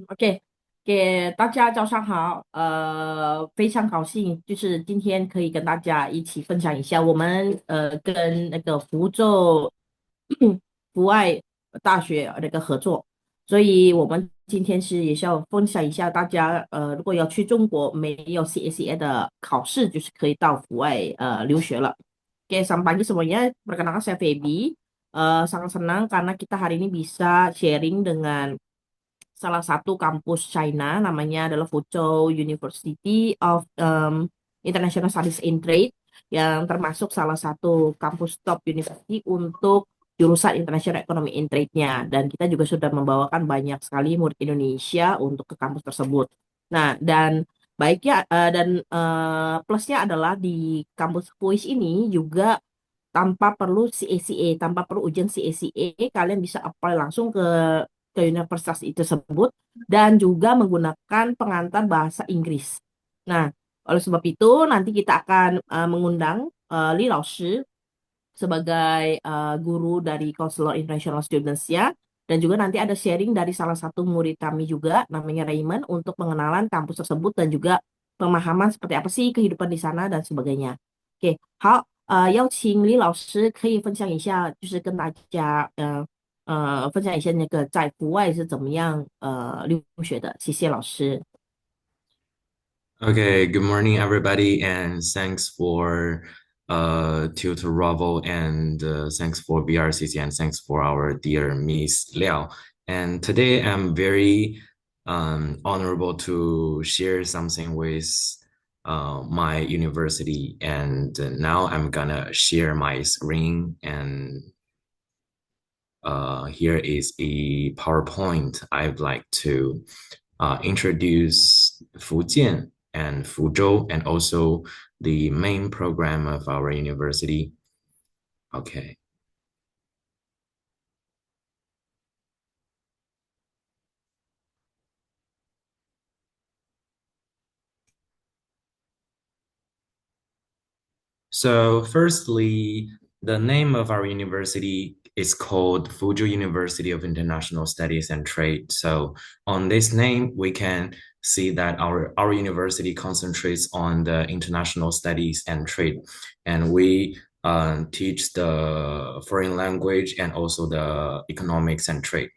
OK，给大家早上好，非常高兴，就是今天可以跟大家一起分享一下我们跟那个福州福外大学那个合作，所以我们今天也是要分享一下大家如果要去中国没有 CACA 的考试，就是可以到福外留学了。Oke, selamat pagi semuanya. Perkenalkan saya Feby. Sangat senang karena kita hari ini bisa sharing dengan salah satu kampus China, namanya adalah Fuzhou University of International Studies in Trade, yang termasuk salah satu kampus top university untuk jurusan International Economy in Trade-nya. Dan kita juga sudah membawakan banyak sekali murid Indonesia untuk ke kampus tersebut. Nah, dan baiknya dan plusnya adalah di kampus FUIS ini juga tanpa perlu CACA, tanpa perlu ujian CACA, kalian bisa apply langsung ke universitas itu tersebut dan juga menggunakan pengantar bahasa Inggris. Nah, oleh sebab itu nanti kita akan mengundang Li Laoshi sebagai guru dari Counselor International Students ya. Dan juga nanti ada sharing dari salah satu murid kami juga, namanya Raymond, untuk pengenalan kampus tersebut dan juga pemahaman seperti apa sih kehidupan di sana dan sebagainya. Oke, 好，邀请李老师可以分享一下，就是跟大家分享一下那个在国外是怎么样留学的，谢谢老师。Okay, good morning, everybody, and thanks for Tutor Rovo and thanks for BRCC and thanks for our dear Miss Liao. And today I'm very honorable to share something with my university. And now I'm gonna share my screen and here is a PowerPoint. I'd like to introduce Fujian and Fuzhou and also the main program of our university. Okay. So firstly, the name of our university is called Fuzhou University of International Studies and Trade. So on this name, we can see that our university concentrates on the international studies and trade. And we teach the foreign language and also the economics and trade.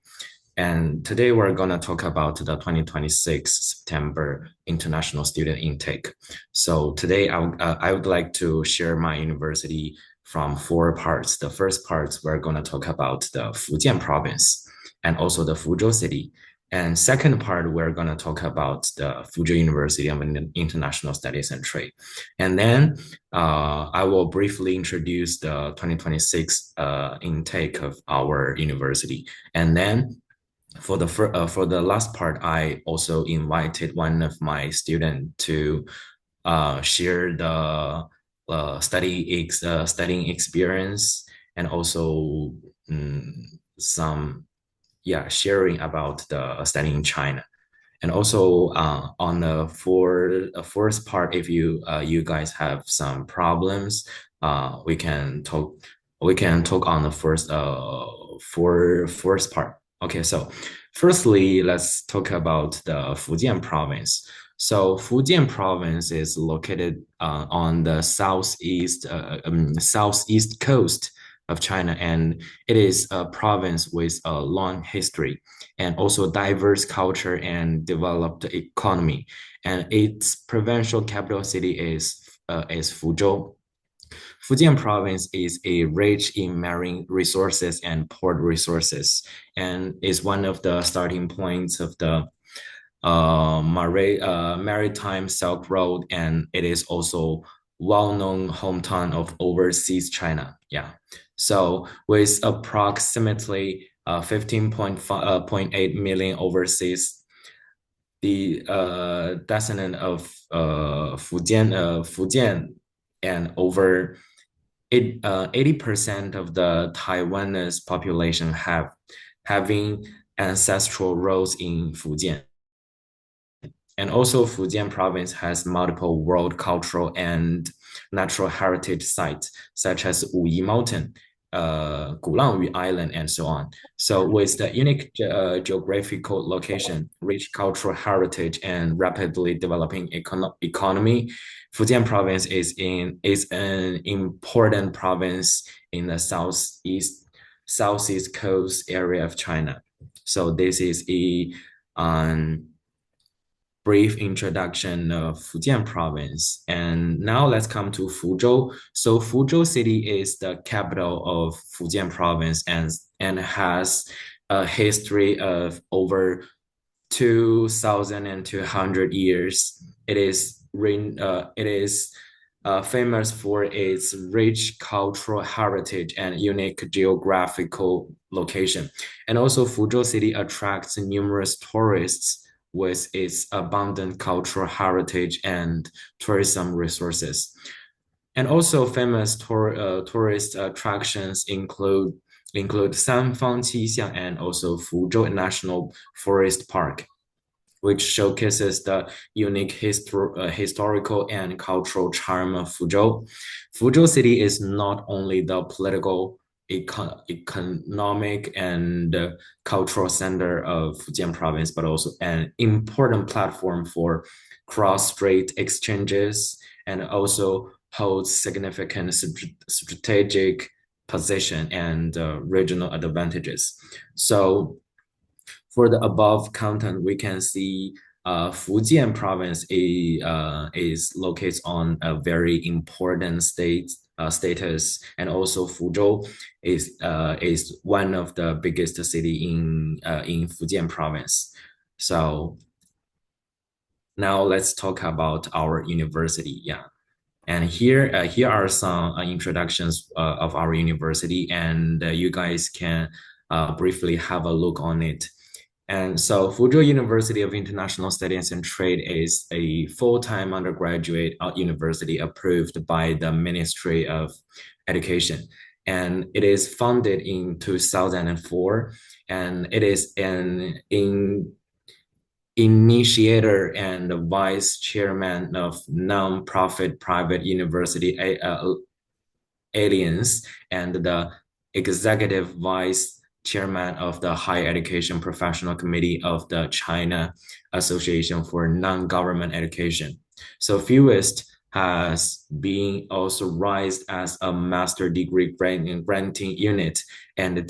And today we're going to talk about the 2026 September International Student Intake. So today I would like to share my university from four parts. The first part, we're going to talk about the Fujian province and also the Fuzhou city. And second part, we're going to talk about the Fuzhou University of International Studies and Trade. And then I will briefly introduce the 2026 intake of our university. And then for the last part, I also invited one of my students to share the studying experience and also some sharing about the studying in China. And also on the fourth part, if you guys have some problems, we can talk. We can talk on the first part. Okay, so firstly, let's talk about the Fujian province. So Fujian province is located on the southeast coast of China, and it is a province with a long history and also diverse culture and developed economy. And its provincial capital city is Fuzhou. Fujian province is a rich in marine resources and port resources, and is one of the starting points of the maritime Silk Road, and it is also well-known hometown of overseas China. Yeah. So with approximately 15.8 million overseas, the descendant of Fujian, and over 80% of the Taiwanese population having ancestral roots in Fujian. And also Fujian province has multiple world cultural and natural heritage sites, such as Wuyi Mountain. Gulangyu Island, and so on. So, with the unique geographical location, rich cultural heritage, and rapidly developing economy, Fujian Province is an important province in the southeast coast area of China. So, this is a um, brief introduction of Fujian province. And now let's come to Fuzhou. So Fuzhou city is the capital of Fujian province and has a history of over 2,200 years. It is famous for its rich cultural heritage and unique geographical location. And also, Fuzhou City attracts numerous tourists with its abundant cultural heritage and tourism resources. And also, famous tourist attractions include Sanfang Qixiang and also Fuzhou National Forest Park, which showcases the unique historical and cultural charm of Fuzhou. Fuzhou City is not only the political, economic, and cultural center of Fujian province, but also an important platform for cross-strait exchanges and also holds significant strategic position and regional advantages. So for the above content, we can see Fujian province is located on a very important status, and also Fuzhou is one of the biggest city in Fujian province. So now let's talk about our university. Yeah. And here are some introductions of our university, and you guys can briefly have a look on it. And so Fuzhou University of International Studies and Trade is a full-time undergraduate university approved by the Ministry of Education. And it is founded in 2004, and it is an initiator and vice chairman of non-profit private university Alliance and the executive vice chairman of the Higher Education Professional Committee of the China Association for Non-Government Education. So FUIST has been authorized as a master degree granting unit and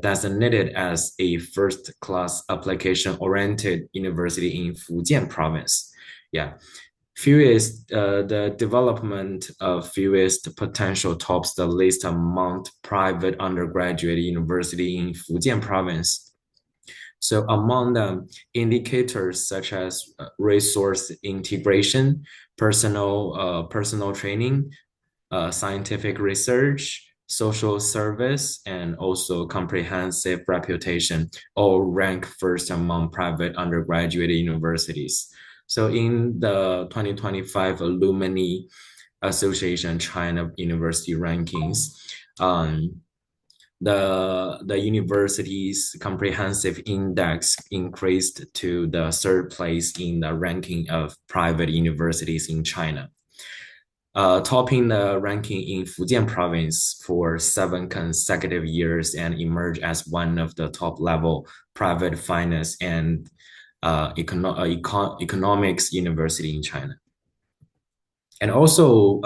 designated as a first-class application-oriented university in Fujian province. Yeah. FUIST, the development of FUIST potential tops the list among private undergraduate university in Fujian province. So among the indicators such as resource integration, personal training, scientific research, social service, and also comprehensive reputation all rank first among private undergraduate universities. So in the 2025 Alumni Association China University rankings, the university's comprehensive index increased to the third place in the ranking of private universities in China, topping the ranking in Fujian province for 7 consecutive years and emerged as one of the top level private finance and economics university in China. And also,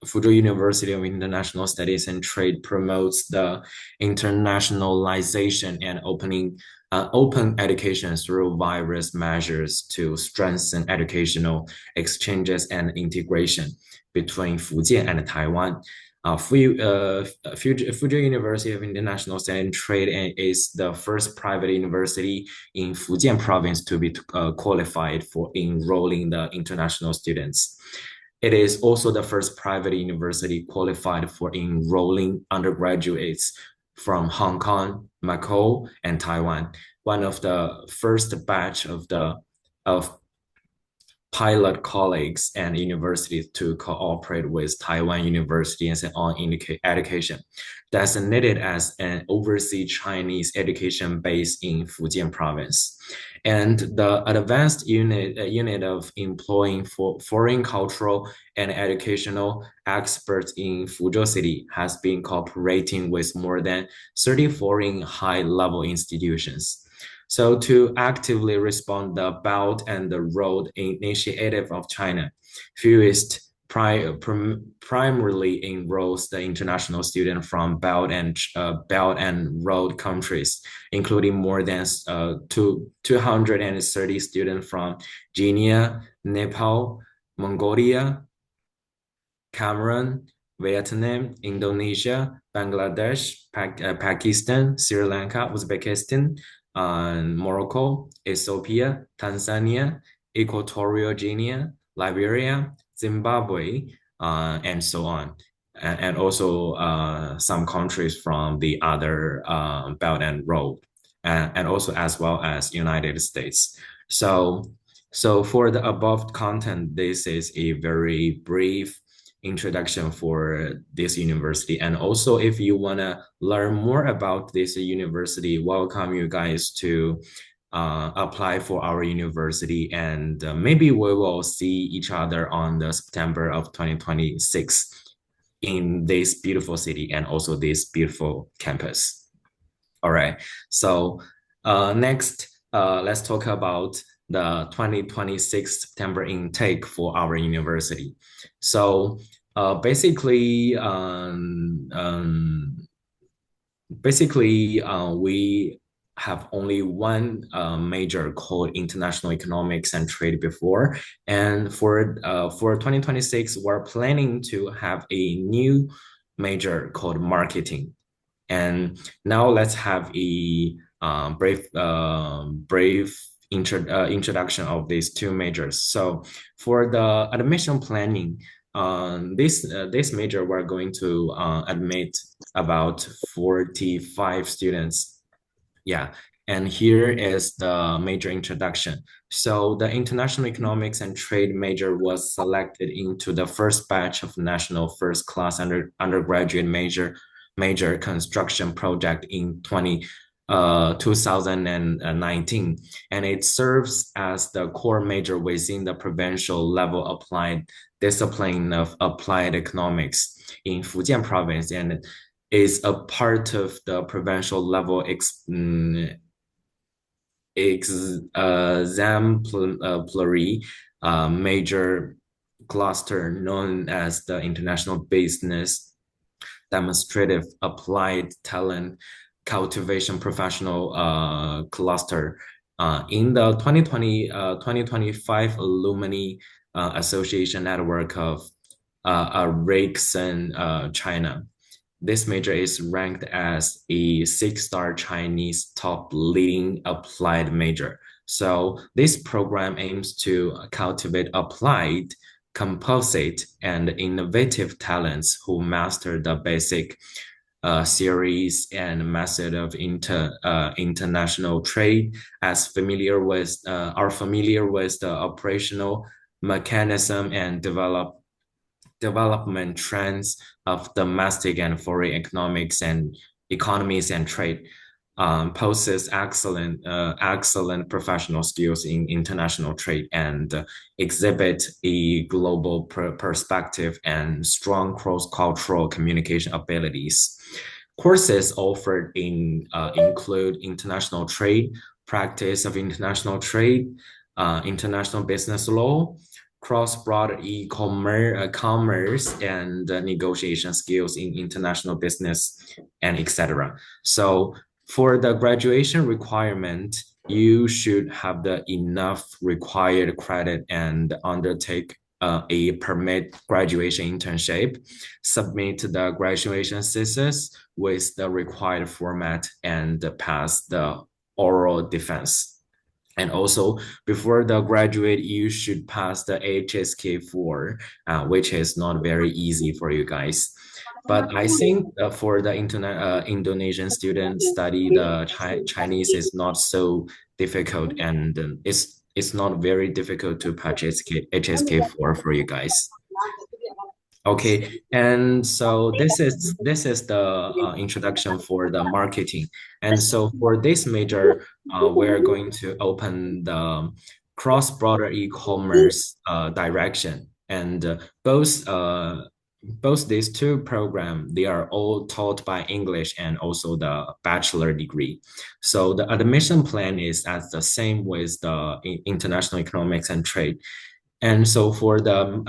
Fuzhou University of International Studies and Trade promotes the internationalization and open education through various measures to strengthen educational exchanges and integration between Fujian and Taiwan. Fuzhou University of International Studies and Trade is the first private university in Fujian province to be qualified for enrolling the international students. It is also the first private university qualified for enrolling undergraduates from Hong Kong, Macau, and Taiwan. One of the first batch of pilot colleagues and universities to cooperate with Taiwan universities on education, designated as an overseas Chinese education base in Fujian province. And the advanced unit of employing foreign cultural and educational experts in Fuzhou City has been cooperating with more than 30 foreign high-level institutions. So to actively respond the Belt and the Road Initiative of China, FUIST primarily enrolls the international student from Belt and Road countries, including more than 230 students from Guinea, Nepal, Mongolia, Cameroon, Vietnam, Indonesia, Bangladesh, Pakistan, Sri Lanka, Uzbekistan, Morocco, Ethiopia, Tanzania, Equatorial Guinea, Liberia, Zimbabwe, and so on. And also some countries from the other Belt and Road, and also as well as United States. So for the above content, this is a very brief introduction for this university. And also, if you want to learn more about this university, welcome you guys to apply for our university. And maybe we will see each other on the September of 2026 in this beautiful city and also this beautiful campus. All right. So next, let's talk about the 2026 September intake for our university. So basically, we have only one major called international economics and trade before, and for 2026, we're planning to have a new major called marketing. And now let's have a brief introduction of these two majors. So for the admission planning, this major we're going to admit about 45 students. Yeah, and here is the major introduction. So the international economics and trade major was selected into the first batch of national first class undergraduate major construction project in 2019, and it serves as the core major within the provincial level applied discipline of applied economics in Fujian province, and is a part of the provincial level exemplary major cluster known as the International Business Demonstrative Applied Talent Cultivation Professional cluster. In the 2025 Alumni Association Network of Rixen, China. This major is ranked as a 6-star Chinese top leading applied major. So this program aims to cultivate applied, composite, and innovative talents who master the basic series and method of international trade, are familiar with the operational mechanism and development trends of domestic and foreign economics and economies and trade, possess excellent professional skills in international trade, and exhibit a global perspective and strong cross-cultural communication abilities. Courses offered include international trade, practice of international trade, international business law, cross-border commerce and negotiation skills in international business, and etc. So for the graduation requirement, you should have the enough required credit and undertake a permit graduation internship, submit the graduation thesis with the required format, and pass the oral defense. And also, before the graduate, you should pass the HSK4, which is not very easy for you guys. But I think for the Indonesian students study the Chinese is not so difficult, and it's not very difficult to patch HSK4 for you guys. Okay, and so this is the introduction for the marketing. And so for this major, we're going to open the cross-border e-commerce direction. And both these two programs, they are all taught by English and also the bachelor degree. So the admission plan is as the same with the international economics and trade. And so for the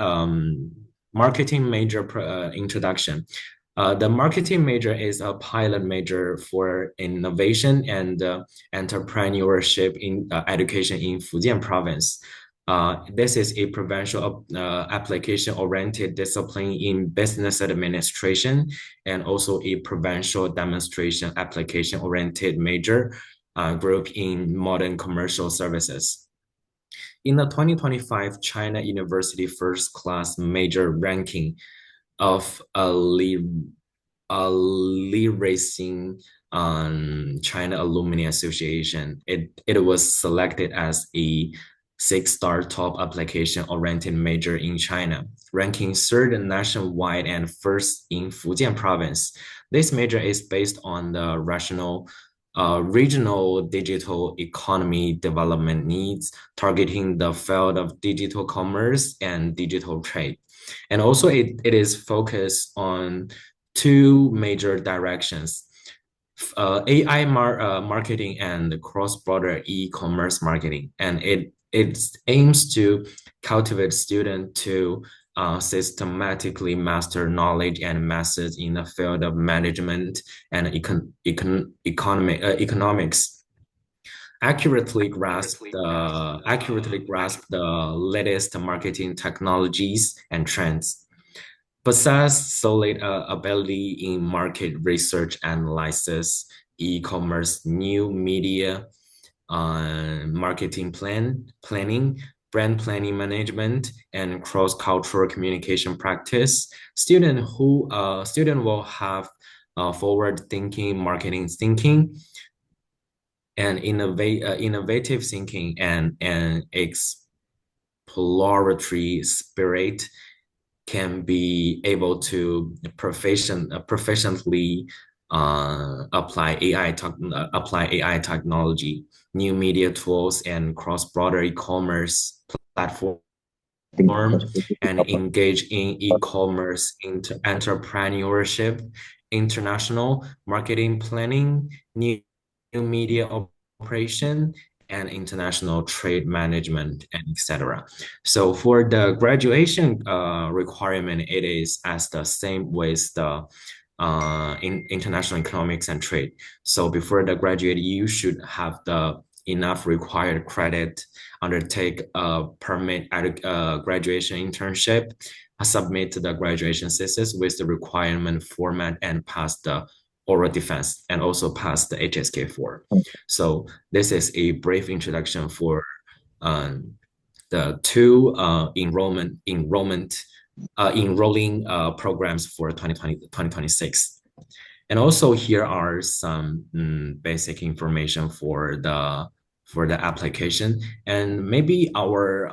marketing major introduction, the marketing major is a pilot major for innovation and entrepreneurship in education in Fujian province. This is a provincial application-oriented discipline in business administration and also a provincial demonstration application-oriented major group in modern commercial services. In the 2025 China University First Class Major Ranking of Li Racing China Alumni Association, it was selected as a 6-star top application-oriented major in China, ranking third nationwide and first in Fujian province. This major is based on the regional digital economy development needs, targeting the field of digital commerce and digital trade. And also it is focused on two major directions, AI marketing and cross-border e-commerce marketing. And it aims to cultivate students to systematically master knowledge and methods in the field of management and economics, accurately grasp the latest marketing technologies and trends, possess solid ability in market research analysis, e-commerce, new media, marketing planning, brand planning management, and cross-cultural communication practice. Student will have forward-thinking marketing thinking and innovative thinking and exploratory spirit, can be able to proficiently apply AI technology, new media tools, and cross-border e-commerce platform, and engage in e-commerce entrepreneurship, international marketing planning, new media operation, and international trade management, and etc. So for the graduation requirement, it is as the same with the in international economics and trade. So before the graduate, you should have the enough required credit, undertake a permit at graduation internship, submit the graduation thesis with the requirement format, and pass the oral defense, and also pass the HSK4. So this is a brief introduction for the two enrolling programs for 2026. And also here are some basic information for the application, and maybe our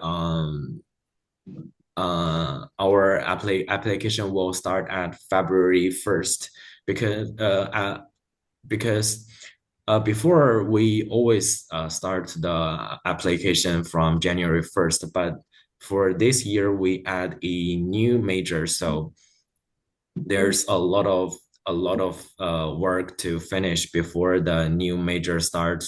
application will start at February 1st, because before we always start the application from January 1st, but for this year we add a new major, so there's a lot of work to finish before the new major start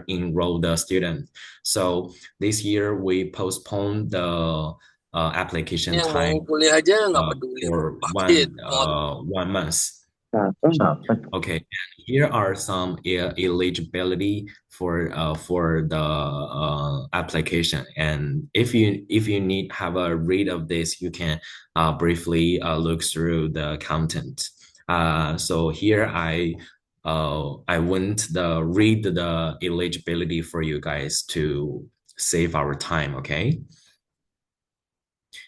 enroll the student. So this year we postponed the application time for 1 month. Okay, here are some eligibility for the application, and if you need have a read of this, you can briefly look through the content. So here I went read the eligibility for you guys to save our time. Okay.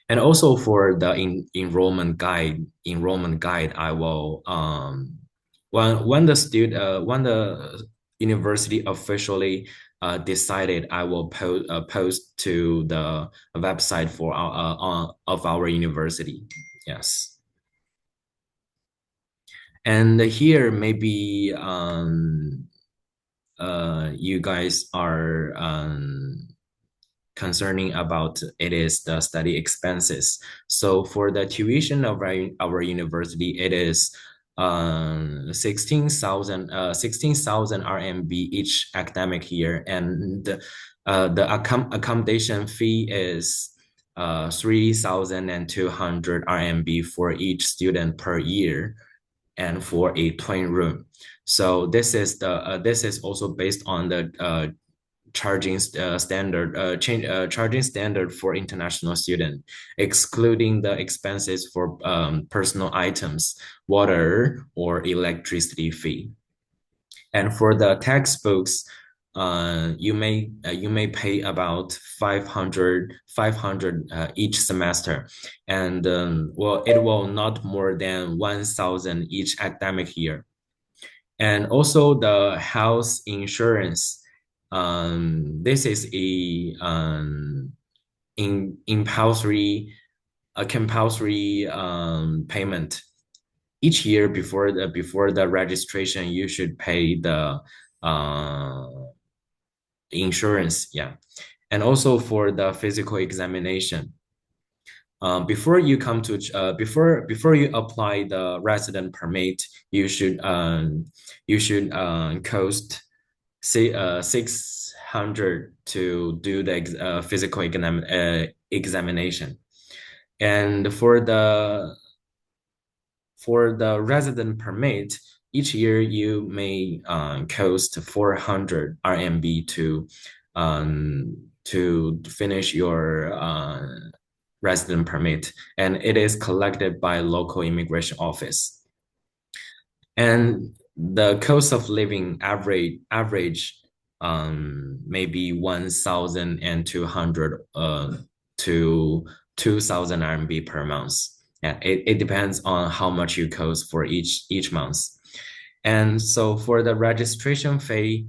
And also for the enrollment guide, I will when the university officially decided I will post to the website for of our university. Yes. And here maybe you guys are concerning about it is the study expenses. So for the tuition of our university, it is 16,000 RMB each academic year, and the accommodation fee is 3,200 RMB for each student per year, and for a twin room. So this is also based on the charging standard for international student, excluding the expenses for personal items, water or electricity fee. And for the textbooks, you may pay about 500 each semester, and well, it will not more than 1,000 each academic year. And also the health insurance. This is a compulsory payment. Each year before the registration, you should pay the insurance. Yeah. And also for the physical examination. Before you come to before you apply the resident permit, you should cost 600 to do the physical examination. And for the resident permit, each year you may cost 400 RMB to finish your resident permit, and it is collected by local immigration office. And the cost of living average maybe 1,200 to 2,000 RMB per month. Yeah, it depends on how much you cost for each month. And so for the registration fee,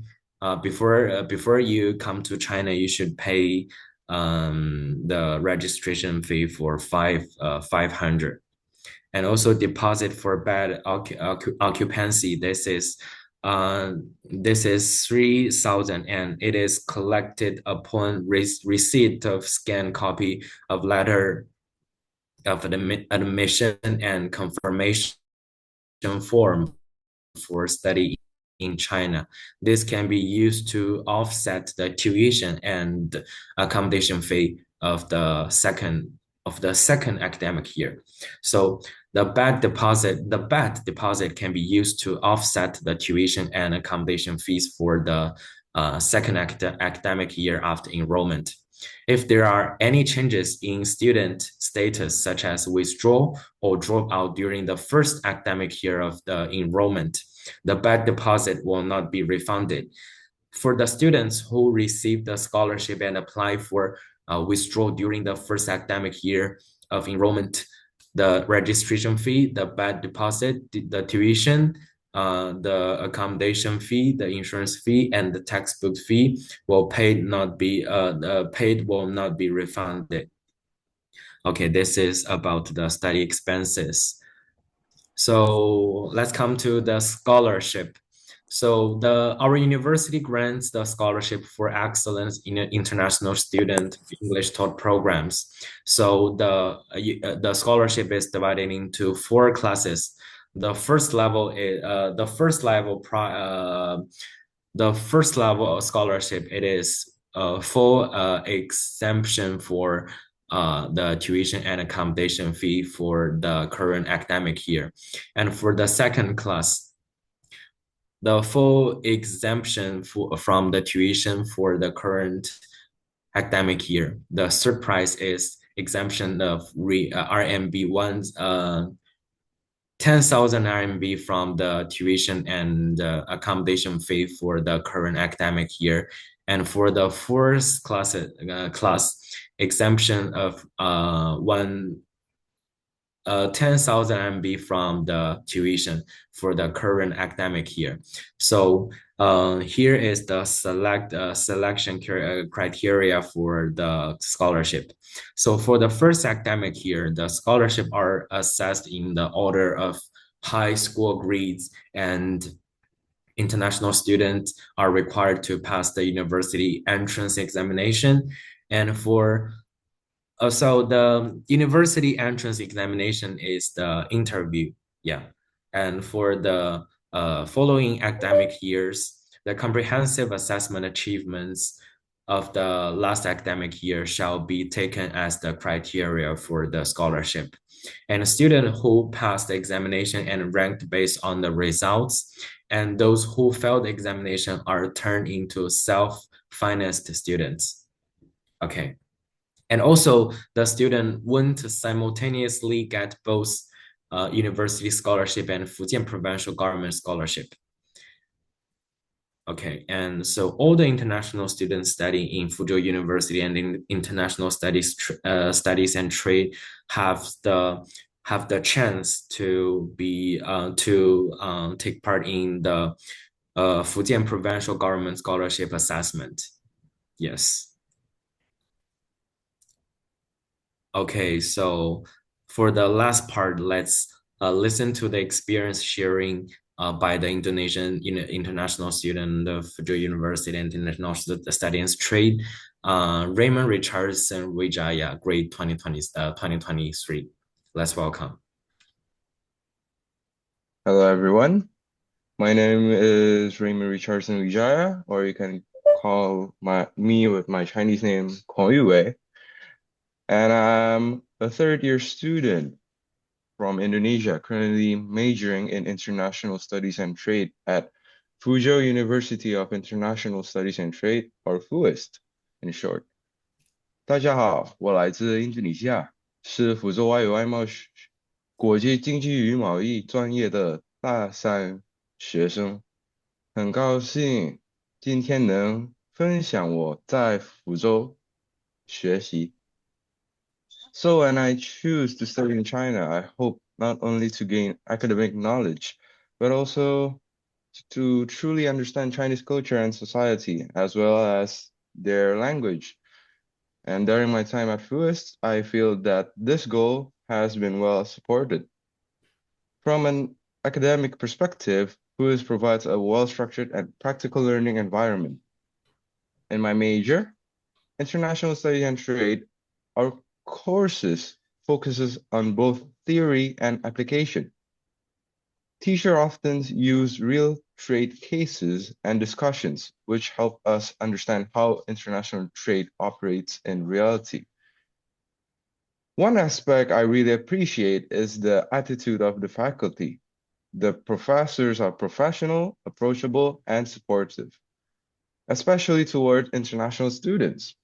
before you come to China, you should pay the registration fee for 500. And also deposit for bed occupancy. This is 3,000, and it is collected upon receipt of scanned copy of letter of admission and confirmation form for study in China. This can be used to offset the tuition and accommodation fee of the second academic year. So the bad deposit can be used to offset the tuition and accommodation fees for the second academic year after enrollment. If there are any changes in student status, such as withdrawal or dropout during the first academic year of the enrollment, the bad deposit will not be refunded. For the students who receive the scholarship and apply for withdrawal during the first academic year of enrollment, the registration fee, the bad deposit, the tuition, the accommodation fee, the insurance fee, and the textbook fee will not be refunded. Okay, this is about the study expenses. So let's come to the scholarship. So our university grants the scholarship for excellence in international student English taught programs. So the scholarship is divided into 4 classes. The first level is the first level of scholarship. It is full exemption for the tuition and accommodation fee for the current academic year. And for the second class, the full exemption from the tuition for the current academic year. The third price is exemption of RMB 10,000 RMB from the tuition and accommodation fee for the current academic year. And for the fourth class, exemption of 10,000 RMB from the tuition for the current academic year. So here is the selection criteria for the scholarship. So for the first academic year, the scholarship are assessed in the order of high school grades, and international students are required to pass the university entrance examination. And for so the university entrance examination is the interview, yeah. And for the following academic years, the comprehensive assessment achievements of the last academic year shall be taken as the criteria for the scholarship. And a student who passed the examination and ranked based on the results, and those who failed the examination are turned into self-financed students. Okay. And also, the student want to simultaneously get both university scholarship and Fujian provincial government scholarship. Okay, and so all the international students studying in Fuzhou University and in international studies and trade have the chance to be to take part in the Fujian provincial government scholarship assessment. Yes. Okay, so for the last part, let's listen to the experience sharing by the Indonesian international student of Fuzhou University and International Studies Trade, Raymond Richardson Wijaya, grade 2023. Let's welcome. Hello, everyone. My name is Raymond Richardson Wijaya, or you can call me with my Chinese name, Kwon Yuwei. And I'm a third-year student from Indonesia, currently majoring in International Studies and Trade at Fuzhou University of International Studies and Trade, or FUIST in short. 大家好，我来自印度尼西亚，是福州外语外贸国际经济与贸易专业的大三学生，很高兴今天能分享我在福州学习。So when I choose to study in China, I hope not only to gain academic knowledge, but also to truly understand Chinese culture and society, as well as their language. And during my time at FUIST, I feel that this goal has been well supported. From an academic perspective, FUIST provides a well-structured and practical learning environment. In my major, International Studies and Trade, our courses focuses on both theory and application. Teachers often use real trade cases and discussions, which help us understand how international trade operates in reality. One aspect I really appreciate is the attitude of the faculty. The professors are professional, approachable, and supportive, especially toward international students.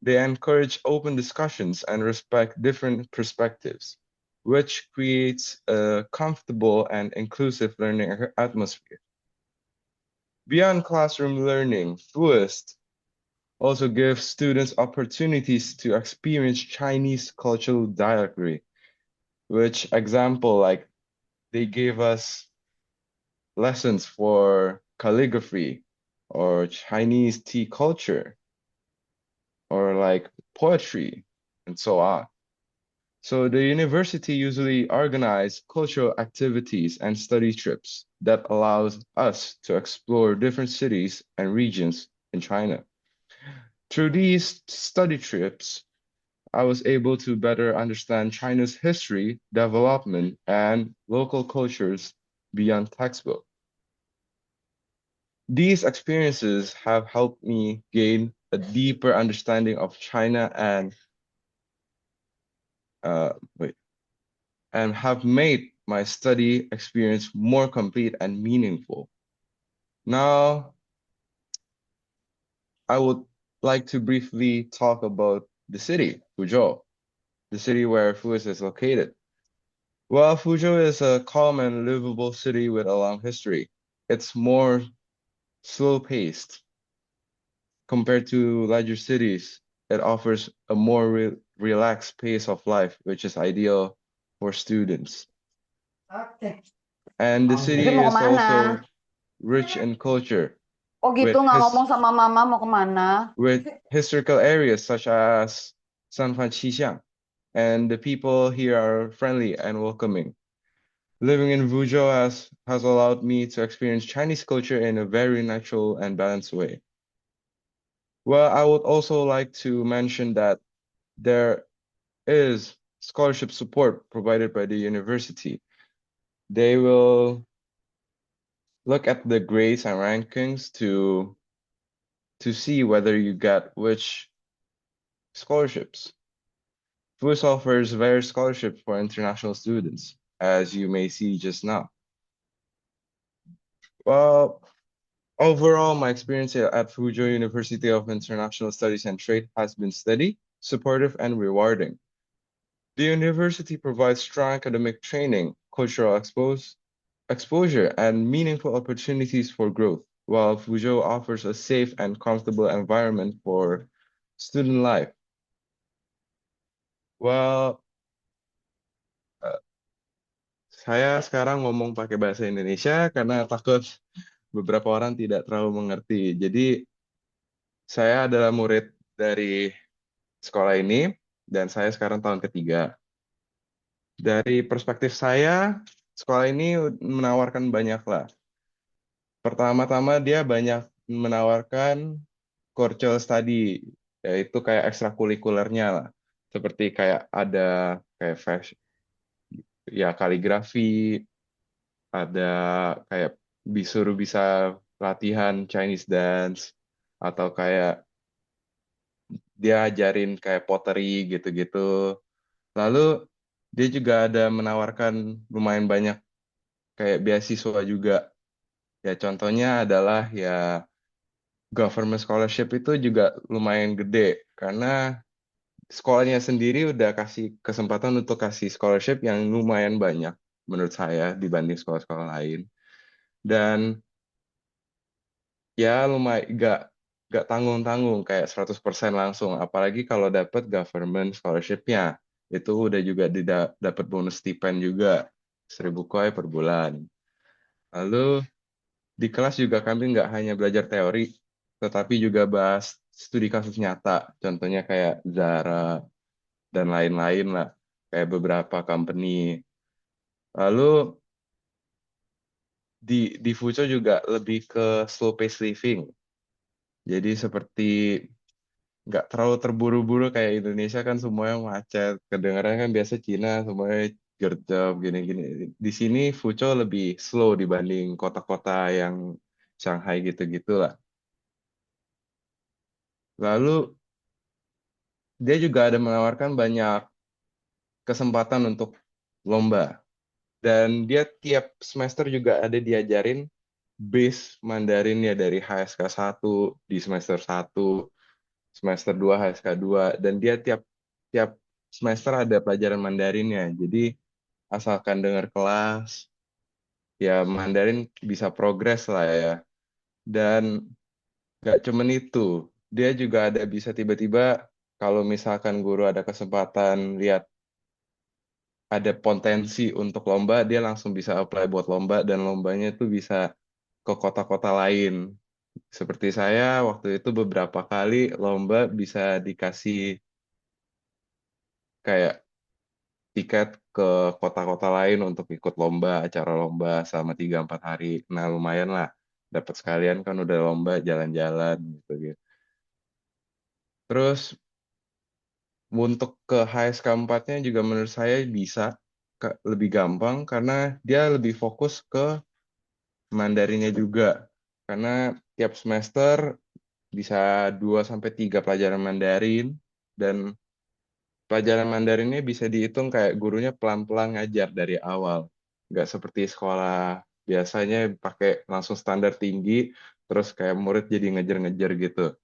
They encourage open discussions and respect different perspectives, which creates a comfortable and inclusive learning atmosphere. Beyond classroom learning, FUIST also gives students opportunities to experience Chinese cultural dialecry, which example, like they gave us lessons for calligraphy or Chinese tea culture or like poetry and so on. So the university usually organize cultural activities and study trips that allows us to explore different cities and regions in China. Through these study trips, I was able to better understand China's history, development, and local cultures beyond textbook. These experiences have helped me gain a deeper understanding of China and have made my study experience more complete and meaningful. Now, I would like to briefly talk about the city, Fuzhou, the city where FUIST is located. Well, Fuzhou is a calm and livable city with a long history. It's more slow-paced compared to larger cities. It offers a more relaxed pace of life, which is ideal for students. And the city Jadi mau is kemana? also rich in culture Oh gitu, with nggak ngomong sama mama mau kemana? with historical areas such as Sanfan Xishan, and the people here are friendly and welcoming. Living in Fuzhou has allowed me to experience Chinese culture in a very natural and balanced way. Well, I would also like to mention that there is scholarship support provided by the university. They will look at the grades and rankings to see whether you get which scholarships. FUS offers various scholarships for international students, as you may see just now. Well, overall, my experience at Fuzhou University of International Studies and Trade has been steady, supportive, and rewarding. The university provides strong academic training, cultural exposure, and meaningful opportunities for growth, while Fuzhou offers a safe and comfortable environment for student life. Well, saya sekarang ngomong pakai bahasa Indonesia karena takut beberapa orang tidak terlalu mengerti. Jadi, saya adalah murid dari sekolah ini, dan saya sekarang tahun ketiga. Dari perspektif saya, sekolah ini menawarkan banyak lah. Pertama-tama dia banyak menawarkan cultural study, yaitu kayak ekstrakurikulernya lah. Seperti kayak ada kayak fashion, ya kaligrafi, ada kayak disuruh bisa latihan Chinese dance, atau kayak dia ajarin kayak pottery gitu-gitu. Lalu dia juga ada menawarkan lumayan banyak kayak beasiswa juga. Ya contohnya adalah ya government scholarship itu juga lumayan gede karena sekolahnya sendiri udah kasih kesempatan untuk kasih scholarship yang lumayan banyak menurut saya dibanding sekolah-sekolah lain. Dan ya lumayan gak tanggung-tanggung kayak 100% langsung, apalagi kalau dapat government scholarship-nya. Itu udah juga dapat bonus stipend juga 1.000 koi per bulan. Lalu di kelas juga kami nggak hanya belajar teori, tetapi juga bahas studi kasus nyata. Contohnya kayak Zara dan lain-lain lah, kayak beberapa company. Lalu di Fuco juga lebih ke slow pace living. Jadi seperti nggak terlalu terburu-buru kayak Indonesia kan semuanya macet. Kedengarannya kan biasa Cina semuanya gerjab gini-gini. Di sini Fuco lebih slow dibanding kota-kota yang Shanghai gitu-gitu lah. Lalu dia juga ada menawarkan banyak kesempatan untuk lomba. Dan dia tiap semester juga ada diajarin base Mandarin ya dari HSK 1 di semester 1, semester 2 HSK 2, dan dia tiap tiap semester ada pelajaran Mandarinnya. Jadi asalkan dengar kelas, ya Mandarin bisa progres lah ya. Dan gak cuman itu, dia juga ada bisa tiba-tiba kalau misalkan guru ada kesempatan lihat ada potensi untuk lomba, dia langsung bisa apply buat lomba dan lombanya itu bisa ke kota-kota lain. Seperti saya waktu itu beberapa kali lomba bisa dikasih kayak tiket ke kota-kota lain untuk ikut lomba, acara lomba selama 3-4 hari. Nah lumayan lah, dapat sekalian kan udah lomba jalan-jalan gitu gitu. Terus untuk ke HSK 4-nya juga menurut saya bisa lebih gampang karena dia lebih fokus ke Mandarinnya juga. Karena tiap semester bisa 2 sampai 3 pelajaran Mandarin, dan pelajaran Mandarinnya bisa dihitung kayak gurunya pelan-pelan ngajar dari awal. Nggak seperti sekolah biasanya pakai langsung standar tinggi, terus kayak murid jadi ngejar-ngejar gitu.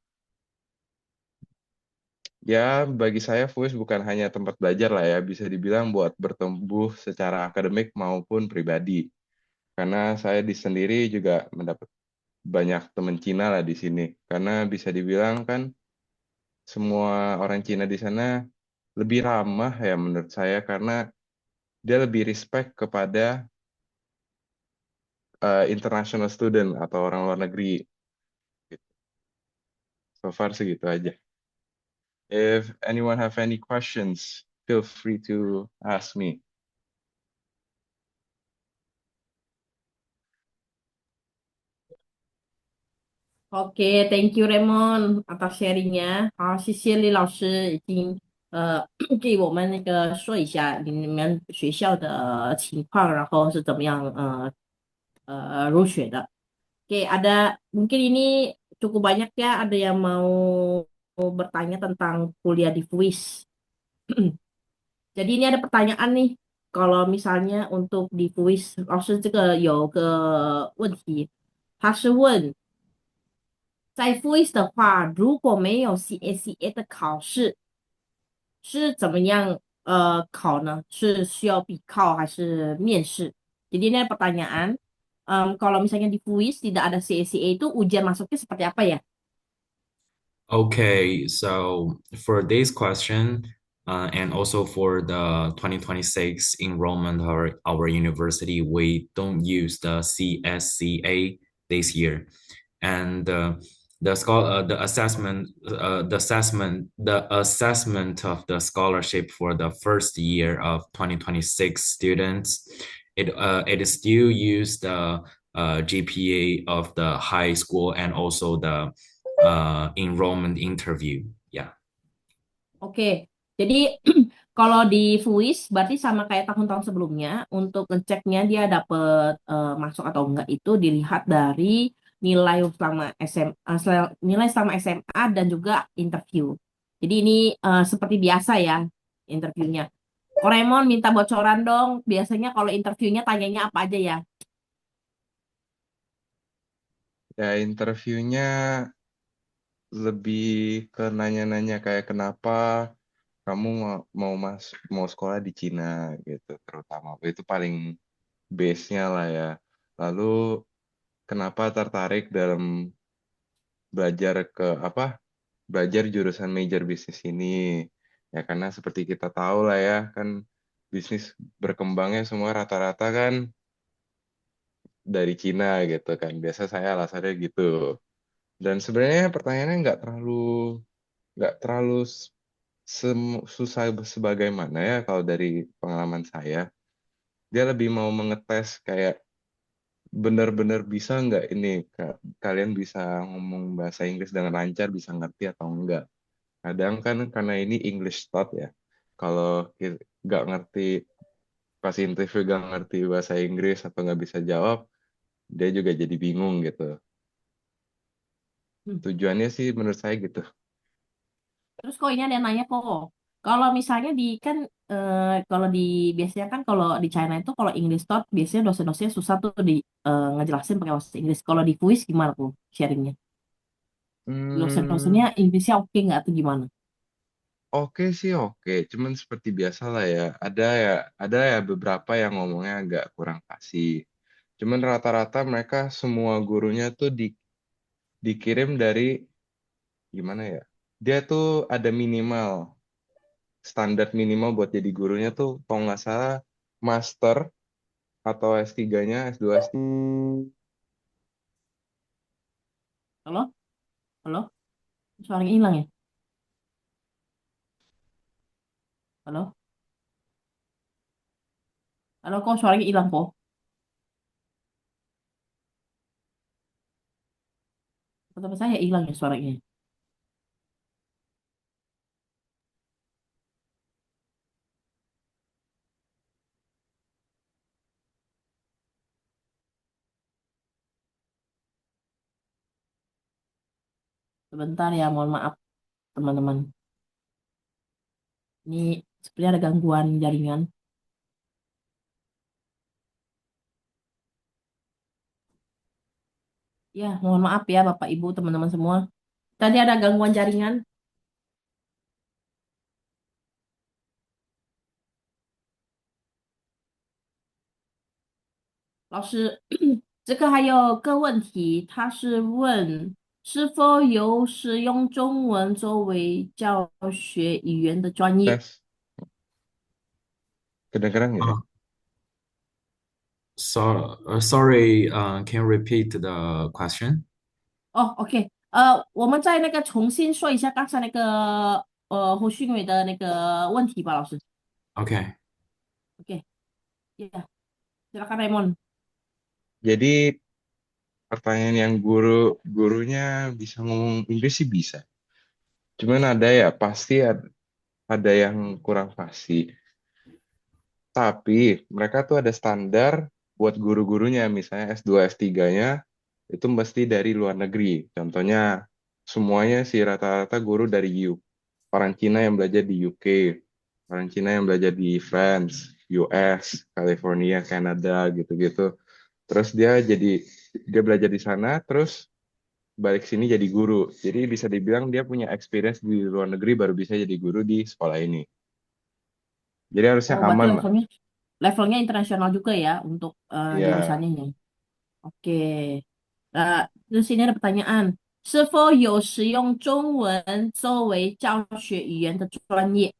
Ya, bagi saya FUIS bukan hanya tempat belajar lah ya, bisa dibilang buat bertumbuh secara akademik maupun pribadi. Karena saya di sendiri juga mendapat banyak teman Cina lah di sini. Karena bisa dibilang kan semua orang Cina di sana lebih ramah ya menurut saya, karena dia lebih respect kepada international student atau orang luar negeri. So far segitu aja. If anyone have any questions, feel free to ask me. OK, thank you Raymond atas sharingnya。好，谢谢李老师已经给我们那个说一下你们学校的情况，然后是怎么样入学的。Oke, ada mungkin ini cukup banyak ya. Ada yang mau bertanya tentang kuliah di FUIS. Jadi ini ada pertanyaan nih. Kalau misalnya untuk di FUIS，老师这个有个问题，他是问在 FUIS 的话，如果没有 CACA 的考试，是怎么样考呢？是需要笔考还是面试？Jadi ini ada pertanyaan, kalau misalnya di FUIS tidak ada CACA itu ujian masuknya seperti apa ya? Okay, so for this question, and also for the 2026 enrollment of our university, we don't use the CSCA this year. And the assessment of the scholarship for the first year of 2026 students, it is still use the GPA of the high school and also the enrollment interview. Yeah. Oke, jadi kalau di FUIS berarti sama kayak tahun-tahun sebelumnya, untuk ngeceknya dia dapet masuk atau enggak itu dilihat dari nilai selama SMA, nilai selama SMA dan juga interview. Jadi ini seperti biasa ya interviewnya. Koremon minta bocoran dong, biasanya kalau interviewnya tanyanya apa aja ya? Ya, interviewnya lebih ke nanya-nanya kayak kenapa kamu mau sekolah di Cina gitu, terutama itu paling base-nya lah ya. Lalu kenapa tertarik dalam belajar belajar jurusan major bisnis ini? Ya karena seperti kita tahu lah ya, kan bisnis berkembangnya semua rata-rata kan dari Cina gitu kan. Biasa saya alasannya gitu. Dan sebenarnya pertanyaannya nggak terlalu susah sebagaimana ya kalau dari pengalaman saya. Dia lebih mau mengetes kayak benar-benar bisa nggak ini kalian bisa ngomong bahasa Inggris dengan lancar, bisa ngerti atau enggak. Kadang kan karena ini English start ya. Kalau nggak ngerti pas interview nggak ngerti bahasa Inggris atau nggak bisa jawab, dia juga jadi bingung gitu. Hmm. Tujuannya sih menurut saya gitu. Terus kok ini ada yang nanya kok, kalau misalnya di kan kalau di biasanya kan kalau di China itu kalau English talk biasanya dosen-dosennya susah tuh ngejelasin pakai bahasa Inggris. Kalau di Fuis gimana tuh sharingnya? Hmm, Dosen-dosennya Inggrisnya oke nggak tuh gimana? oke sih oke, cuman seperti biasa lah ya. Ada ya beberapa yang ngomongnya agak kurang fasih. Cuman rata-rata mereka semua gurunya tuh dikirim dari gimana ya? Dia tuh ada minimal standar minimal buat jadi gurunya tuh kalau nggak salah master atau S3-nya, S2, S3. Halo, halo, suaranya hilang ya? Halo, halo kok suaranya hilang kok? Tempat saya hilang ya suaranya. Sebentar ya, mohon maaf teman-teman. Ini sepertinya ada gangguan jaringan. Ya, mohon maaf ya Bapak Ibu teman-teman semua. Tadi ada gangguan jaringan. 老师，这个还有个问题，他是问是否有使用中文作为教学语言的专业？Tes kedengeran nggak ya? Sorry, can you repeat the question? 哦，OK，我们再那个重新说一下刚才那个胡训伟的那个问题吧，老师。Okay. OK，ya，silakan Raymond。Jadi pertanyaan yang gurunya bisa ngomong Inggris sih bisa. Cuman ada ya pasti ada yang kurang fasih. Tapi mereka tuh ada standar buat guru-gurunya, misalnya S2, S3-nya itu mesti dari luar negeri. Contohnya semuanya sih rata-rata guru dari orang Cina yang belajar di UK, orang Cina yang belajar di France, US, California, Kanada gitu-gitu. Terus dia belajar di sana, terus balik sini jadi guru. Jadi bisa dibilang dia punya experience di luar negeri baru bisa jadi guru di sekolah ini. Jadi harusnya Oh, berarti aman lah. levelnya internasional juga ya untuk Iya. jurusannya ya. Oke. Terus ini ada pertanyaan. 是否有使用中文作为教学语言的专业？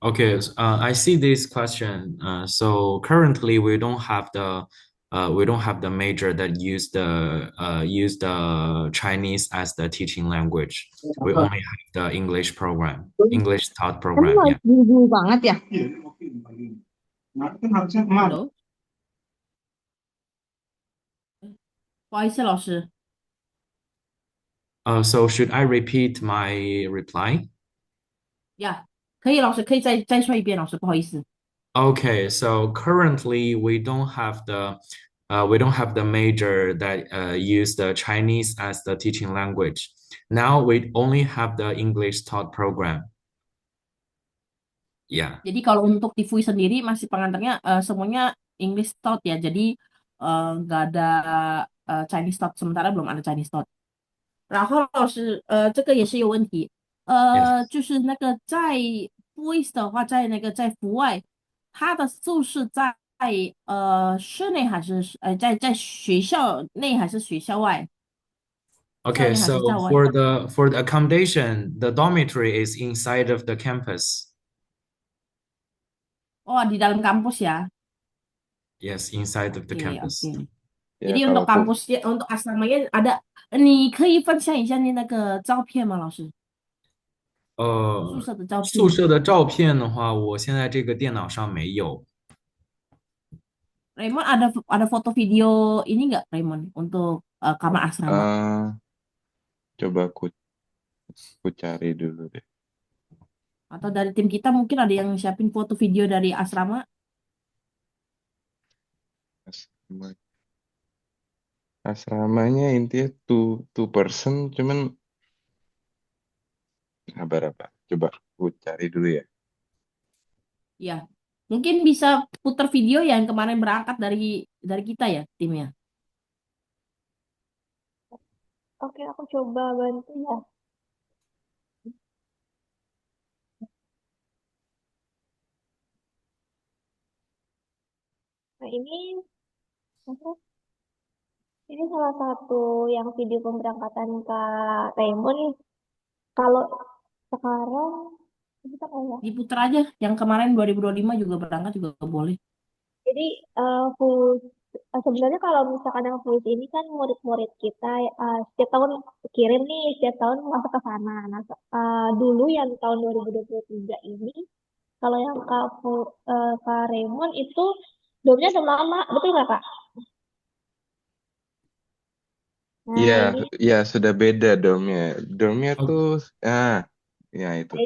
Okay, I see this question. So currently we don't have the major that use the Chinese as the teaching language. We only have the English program, English taught Emang program. Yeah. buru banget ya? Hello，不好意思，老师。So should I repeat my reply? 呀，可以，老师可以再说一遍，老师不好意思。Okay, so currently we don't have the major that use the Chinese as the teaching language. Now we only have the English taught program. Yeah. Jadi kalau untuk di FUI sendiri masih pengantarnya semuanya English Taught ya. Jadi nggak ada Chinese Taught, sementara belum ada Chinese Taught。然后老师，这个也是有问题，Yes. 就是那个在 FUIS 的话，在那个在服外，它的宿舍在室内还是在学校内还是学校外？校 Okay, 内还 so 是校外？for the accommodation, the dormitory is inside of the campus. 哦，di dalam kampus ya. Yes, inside of the Oke, campus. oke. Ya Jadi untuk kalau kampusnya, untuk asramanya ada，你可以分享一下你那个照片吗，老师？宿舍的照片。宿舍的照片的话，我现在这个电脑上没有。Raymond ada foto video ini nggak Raymond untuk kamar asrama? eh, coba aku cari dulu deh. Atau dari tim kita mungkin ada yang siapin foto video dari asrama? Asrama- Asramanya intinya two person, cuman sabar apa? Coba aku cari dulu ya. Ya, mungkin bisa putar video yang kemarin berangkat dari kita ya timnya. Oke, aku coba bantu ya. Nah, apa? Ini salah satu yang video pemberangkatan Kak Raymond nih. Kalau sekarang, kita kayak. Diputar aja yang kemarin 2025 juga berangkat juga boleh. Jadi, full, sebenarnya kalau misalkan yang full ini kan murid-murid kita setiap tahun kirim nih, setiap tahun masuk ke sana. Nah, dulu yang tahun 2023 ini, kalau yang Kak Raymond itu domnya udah lama, betul nggak Kak? Nah, Iya, ini ya sudah beda domnya. Domnya tuh, ya itu.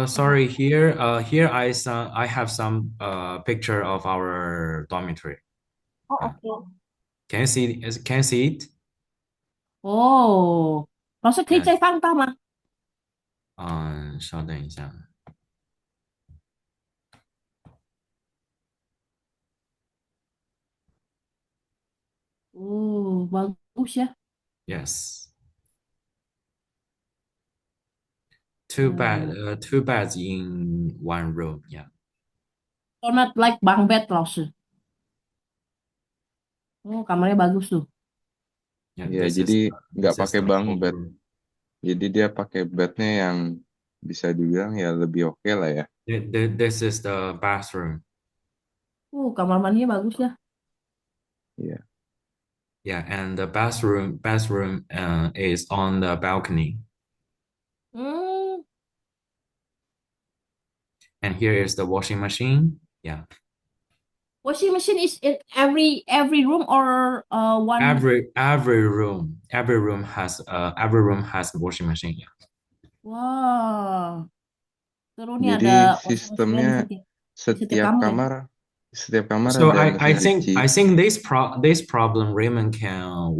Sorry, here I have some picture of our dormitory. oh Uh, oke. can you see it? 哦，老师可以 Yes. 再放大吗？稍等一下。Oh, bagus ya. Yes. Hmm. Two beds in one room. Yeah. So not like bunk bed, 老师。Oh, kamarnya bagus tuh. Yeah, Ya, jadi nggak this is pakai the bunk whole bed. room. Jadi dia pakai bednya yang bisa dibilang ya lebih oke lah ya. This is the bathroom. Kamar mandinya bagus ya. Yeah. Yeah, and the bathroom is on the balcony. Hmm, And here is the washing machine. Yeah. washing machine is in every room or one? Every room has washing machine. Yeah. Wah, seru nih Jadi ada washing machine-nya sistemnya di setiap setiap kamar ya. kamar So ada I mesin think cuci. I think this problem Raymond can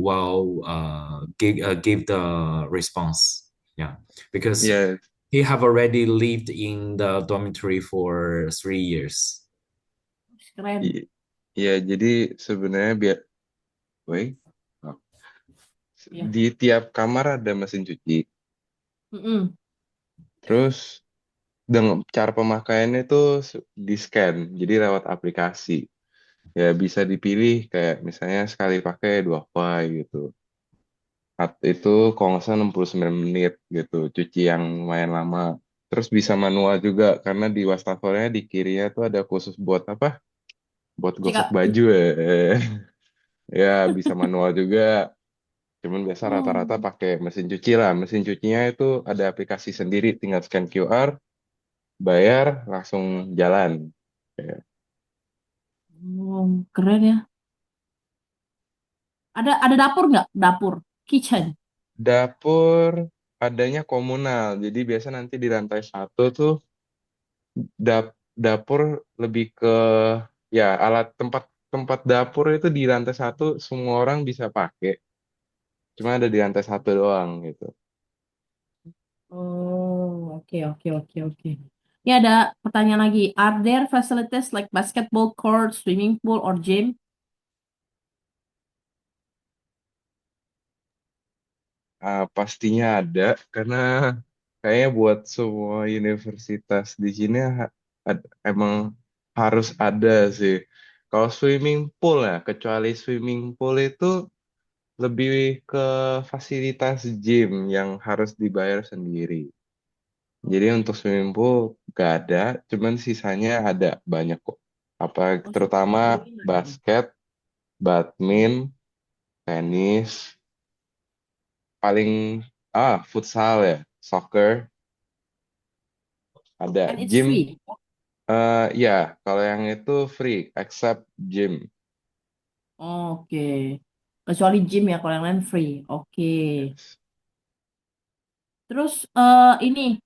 give the response. Yeah, because Ya, he have already lived in the dormitory for 3 years. Keren. ya jadi sebenarnya wait, oh. Ya. Di tiap kamar ada mesin cuci. Mm-mm. Terus dengan cara pemakaiannya itu di scan, jadi lewat aplikasi. Ya bisa dipilih kayak misalnya sekali pakai 2 file gitu. Itu kalau nggak salah 69 menit gitu, cuci yang lumayan lama. Terus bisa manual juga karena di wastafelnya di kirinya tuh ada khusus buat apa? Buat gosok Cika. baju ya. Ya bisa manual juga. Cuman biasa Oh, rata-rata pakai mesin cuci lah. Mesin cucinya itu ada aplikasi sendiri, tinggal scan QR, bayar, langsung jalan. Ya. keren ya. Ada dapur nggak? Dapur, kitchen. Dapur adanya komunal. Jadi biasa nanti di lantai 1 tuh dapur lebih ke ya alat tempat tempat dapur itu di lantai 1 semua orang bisa pakai. Cuma ada di lantai 1 doang gitu. Oh, oke, oke, oke, oke. Ini ada pertanyaan lagi. Are there facilities like basketball court, swimming pool, or gym? Pastinya ada karena kayaknya buat semua universitas di sini emang harus ada sih. Kalau swimming pool ya, kecuali swimming pool itu lebih ke fasilitas gym yang harus dibayar sendiri. Jadi untuk swimming pool gak ada, cuman sisanya ada banyak kok. Apa Oh, terutama swimming pool ada. basket, badminton, tenis, paling futsal ya, soccer, ada And it's gym. free. Ya, kalau yang itu free, except gym. Oke. Kecuali gym ya, kalau yang lain free. Oke. Yes. Terus ini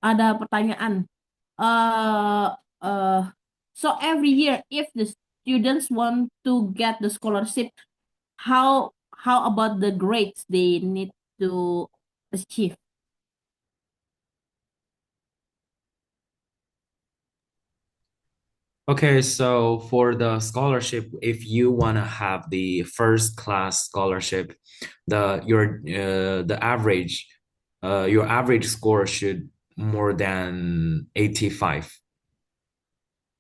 ada pertanyaan. Uh, uh, so every year, if the students want to get the scholarship, how about the grades they need to achieve? Okay, so for the scholarship, if you want to have the first class scholarship, your average score should more than 85.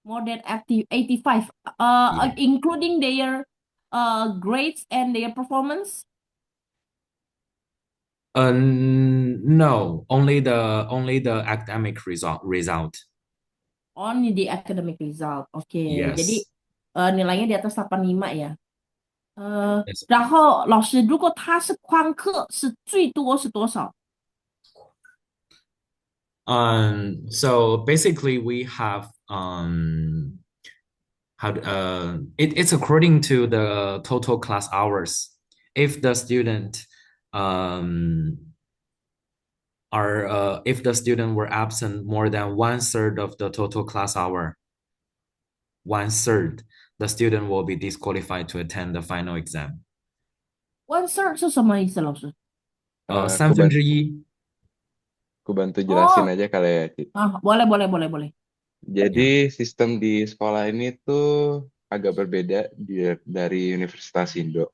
More than 85, Yeah. including their grades and their performance. No, only the academic result. Only the academic result. Oke, jadi Yes. nilainya di atas 85呀。Yes.然后老师，如果他是旷课，是最多是多少？So basically we have it's according to the total class hours. If the student um if the student were absent more than 1/3 of the total class hour, 1/3, the student will be disqualified to attend the final exam. One third 是什么意思，老师？Aku 三分之一. aku bantu jelasin Oh, aja kali ya, Ci. boleh, boleh, boleh, boleh. Jadi Ya. sistem di sekolah ini tuh agak berbeda dari Universitas Indo.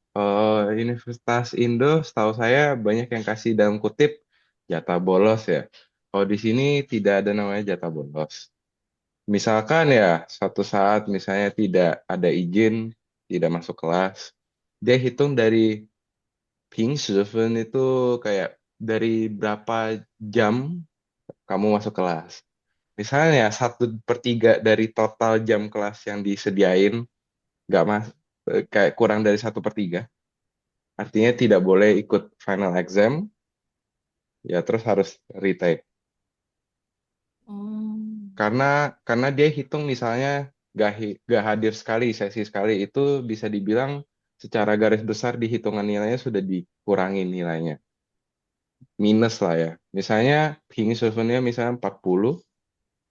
Universitas Indo, setahu saya banyak yang kasih dalam kutip jatah bolos ya. Kalau di sini tidak ada namanya jatah bolos. Misalkan ya, suatu saat misalnya tidak ada izin, tidak masuk kelas, dia hitung dari 平时分 itu kayak dari berapa jam kamu masuk kelas. Misalnya 1/3 dari total jam kelas yang disediain nggak mas kayak kurang dari 1/3. Artinya tidak boleh ikut final exam, ya terus harus retake. Hmm. Karena dia hitung misalnya gak hadir sekali, sesi sekali, itu bisa dibilang secara garis besar di hitungan nilainya sudah dikurangi nilainya. Minus lah ya. Misalnya Hingisnya misalnya 40,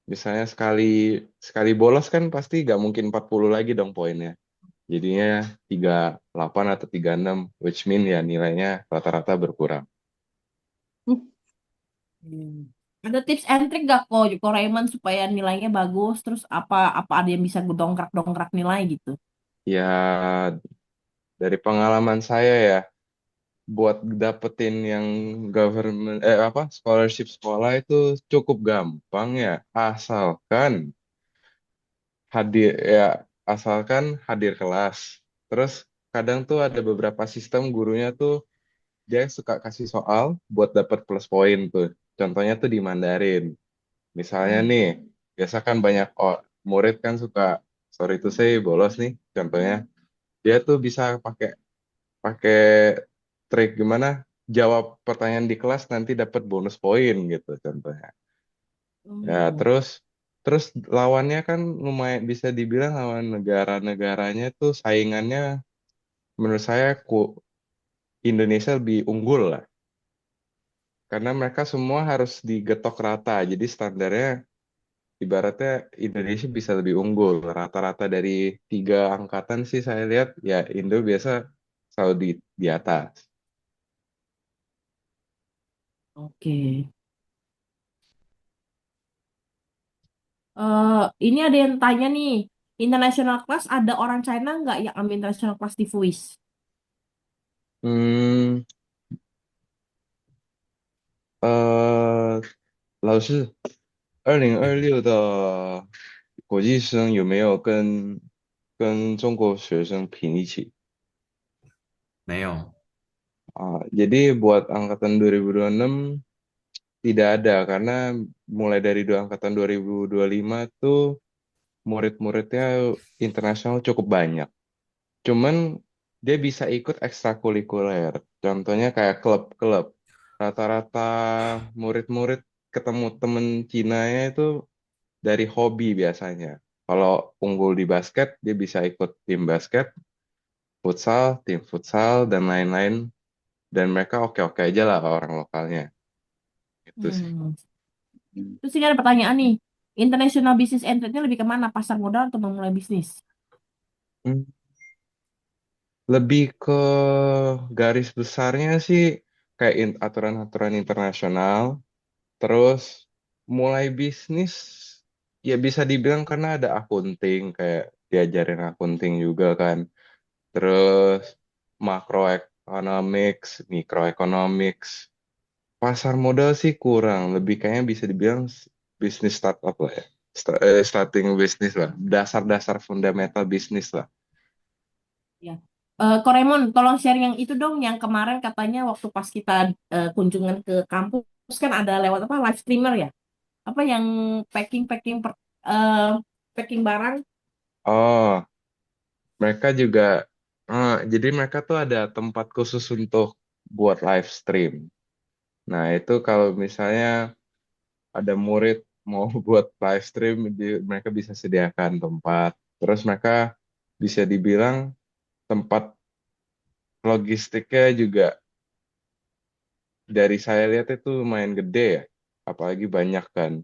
misalnya sekali sekali bolos kan pasti gak mungkin 40 lagi dong poinnya. Jadinya 38 atau 36, which mean ya nilainya rata-rata berkurang. Hmm. Ada tips and trick gak kok Raymond supaya nilainya bagus? Terus apa apa ada yang bisa dongkrak nilai gitu? Ya dari pengalaman saya ya, buat dapetin yang scholarship sekolah itu cukup gampang ya, hadir ya asalkan hadir kelas. Terus kadang tuh ada beberapa sistem gurunya tuh dia suka kasih soal buat dapat plus poin tuh. Contohnya tuh di Mandarin. Misalnya Hmm. nih, biasa kan banyak murid kan suka, sorry to say, bolos nih. Contohnya, dia tuh bisa pakai pakai trik gimana jawab pertanyaan di kelas nanti dapat bonus poin gitu contohnya. Ya, Oh. terus terus lawannya kan lumayan bisa dibilang lawan negara-negaranya tuh saingannya menurut saya Indonesia lebih unggul lah. Karena mereka semua harus digetok rata. Jadi standarnya ibaratnya Indonesia bisa lebih unggul. Rata-rata dari 3 angkatan sih saya lihat ya Indo biasa selalu di atas. Oke. Ini ada yang tanya nih, international class ada orang China nggak yang ambil international class di FUIS? 嗯，老师，2026的国际生有没有跟中国学生拼一起没有。jadi buat angkatan 2026 tidak ada karena mulai dari angkatan 2025 tuh murid-muridnya internasional cukup banyak. Cuman dia bisa ikut ekstrakurikuler. Contohnya kayak klub-klub. Rata-rata murid-murid ketemu temen Cinanya itu dari hobi biasanya. Kalau unggul di basket, dia bisa ikut tim basket, futsal, tim futsal, dan lain-lain. Dan mereka oke-oke aja lah orang lokalnya. Itu sih. Hmm. Terus ini ada pertanyaan nih, international business and trade-nya lebih kemana? Pasar modal atau memulai bisnis? Hmm, Lebih ke garis besarnya sih kayak aturan-aturan internasional. Terus mulai bisnis ya bisa dibilang karena ada akunting kayak diajarin akunting juga kan. Terus macroeconomics, microeconomics. Pasar modal sih kurang, lebih kayaknya bisa dibilang bisnis startup lah ya. Starting bisnis lah, dasar-dasar fundamental bisnis lah. Ya. Kak Raymond, tolong share yang itu dong, yang kemarin katanya waktu pas kita kunjungan ke kampus kan ada lewat apa live streamer ya? Apa yang packing packing eh, packing barang? Oh, mereka juga, jadi mereka tuh ada tempat khusus untuk buat live stream. Nah, itu kalau misalnya ada murid mau buat live stream, mereka bisa sediakan tempat. Terus mereka bisa dibilang tempat logistiknya juga dari saya lihat itu lumayan gede ya. Apalagi banyak kan.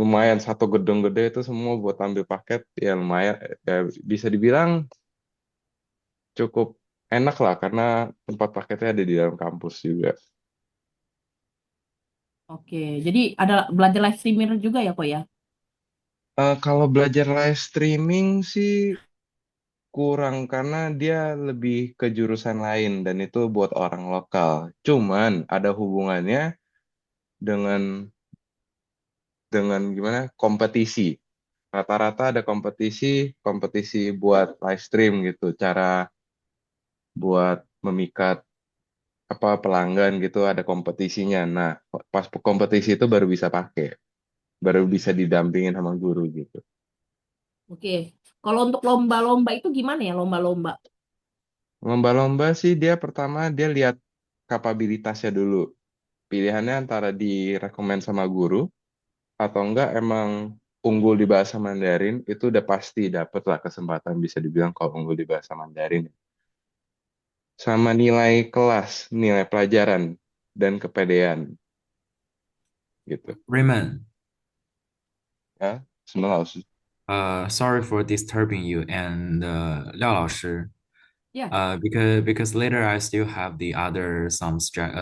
Lumayan satu gedung gede itu semua buat ambil paket ya lumayan ya bisa dibilang cukup enak lah karena tempat paketnya ada di dalam kampus juga. Oke, jadi ada belajar live streamer juga ya kok ya? Kalau belajar live streaming sih kurang karena dia lebih ke jurusan lain dan itu buat orang lokal. Cuman ada hubungannya dengan gimana kompetisi. Rata-rata ada kompetisi buat live stream gitu, cara buat memikat apa pelanggan gitu ada kompetisinya. Nah, pas kompetisi itu baru bisa didampingin sama guru gitu. Oke, Kalau untuk lomba-lomba itu gimana ya lomba-lomba? Lomba-lomba sih dia pertama dia lihat kapabilitasnya dulu. Pilihannya antara direkomend sama guru atau enggak emang unggul di bahasa Mandarin itu udah pasti dapet lah kesempatan bisa dibilang kalau unggul di bahasa Mandarin. Sama nilai kelas, nilai pelajaran dan kepedean gitu. Raymond, Ya, sebenarnya sorry for disturbing you and Liao 老师. Ya, Because later I still have the other some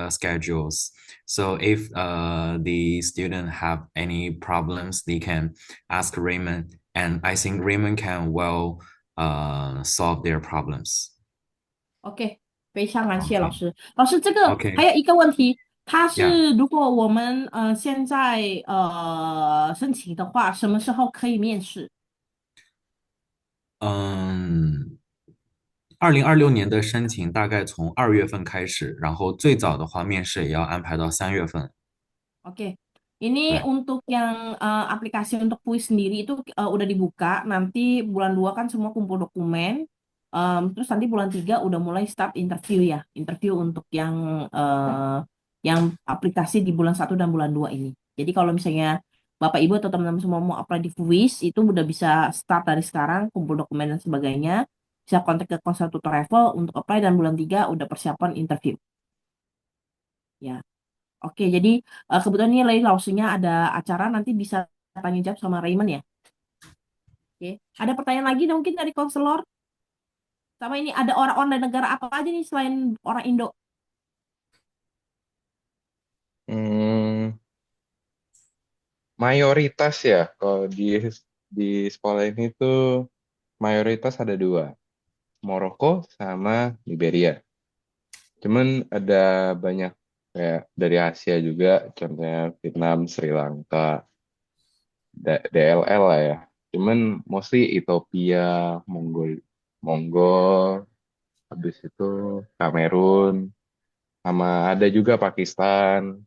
schedules. So if the student have any problems, they can ask Raymond, and I think Raymond can well solve their problems. OK，非常感谢老 Okay. 师。老师，这个还 Okay. 有一个问题，它 Yeah. 是如果我们现在申请的话，什么时候可以面试？嗯，2026年的申请大概从2月份开始，然后最早的话面试也要安排到3月份。Oke, ini 对。untuk yang aplikasi untuk kuis sendiri itu udah dibuka. Nanti bulan 2 kan semua kumpul dokumen. Terus nanti bulan 3 udah mulai start interview ya. Interview untuk yang aplikasi di bulan 1 dan bulan 2 ini. Jadi kalau misalnya Bapak Ibu atau teman-teman semua mau apply di Fuis, itu udah bisa start dari sekarang, kumpul dokumen dan sebagainya. Bisa kontak ke konsultan travel untuk apply dan bulan 3 udah persiapan interview. Ya. Oke, jadi kebetulan ini Lay Lausunya ada acara, nanti bisa tanya jawab sama Raymond ya. Oke, ada pertanyaan lagi mungkin dari konselor? Sama ini ada orang-orang dari negara apa aja nih selain orang Indo? Hmm, mayoritas ya kalau di sekolah ini tuh mayoritas ada dua, Maroko sama Liberia. Cuman ada banyak kayak dari Asia juga, contohnya Vietnam, Sri Lanka, DLL lah ya. Cuman mostly Ethiopia, Mongol, habis itu Kamerun, sama ada juga Pakistan.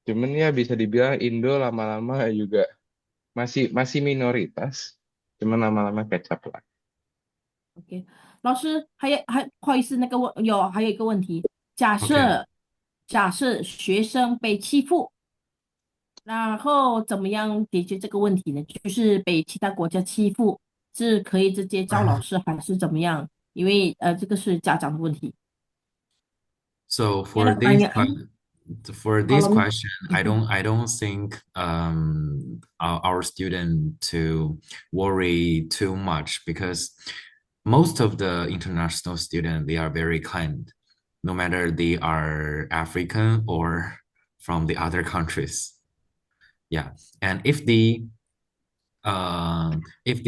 Cuman ya bisa dibilang Indo lama-lama juga masih minoritas, cuman lama-lama catch up lah. OK，不好意思，还有一个问题，假 OK。设学生被欺负，然后怎么样解决这个问题呢？就是被其他国家欺负，是可以直接找老师还是怎么样？因为这个是家长的问题。So Ini ada pertanyaan, for this kalau question, I don't think our student to worry too much because most of the international student they are very kind, no matter they are African or from the other countries. Yeah, and if they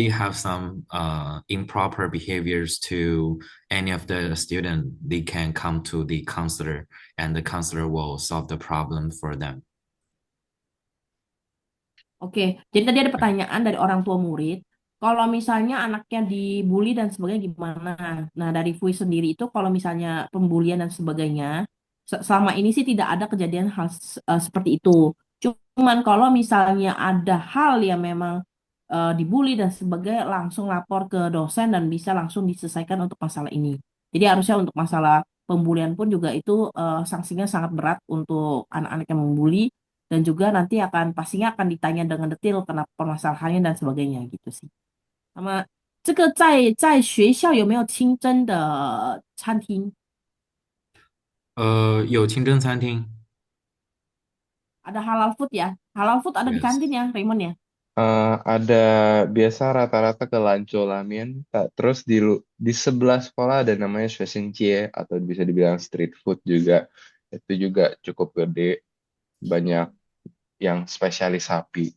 have some improper behaviors to any of the student, they can come to the counselor, and the counselor will solve the problem for them. Oke, jadi tadi ada pertanyaan dari orang tua murid. Kalau misalnya anaknya dibully dan sebagainya gimana? Nah, dari Fui sendiri itu kalau misalnya pembulian dan sebagainya, selama ini sih tidak ada kejadian hal seperti itu. Cuman kalau misalnya ada hal yang memang dibully dan sebagainya, langsung lapor ke dosen dan bisa langsung diselesaikan untuk masalah ini. Jadi harusnya untuk masalah pembulian pun juga itu sanksinya sangat berat untuk anak-anak yang membuli dan juga nanti pastinya akan ditanya dengan detail kenapa permasalahannya dan sebagainya gitu sih. Sama 这个在学校有没有清真的餐厅？有清真餐厅。Ada halal food ya? Halal food ada di Yes. kantin ya, Raymond ya? Ada biasa rata-rata ke Lanco Lamin, terus di sebelah sekolah ada namanya Cie atau bisa dibilang street food juga. Itu juga cukup gede, banyak yang spesialis sapi.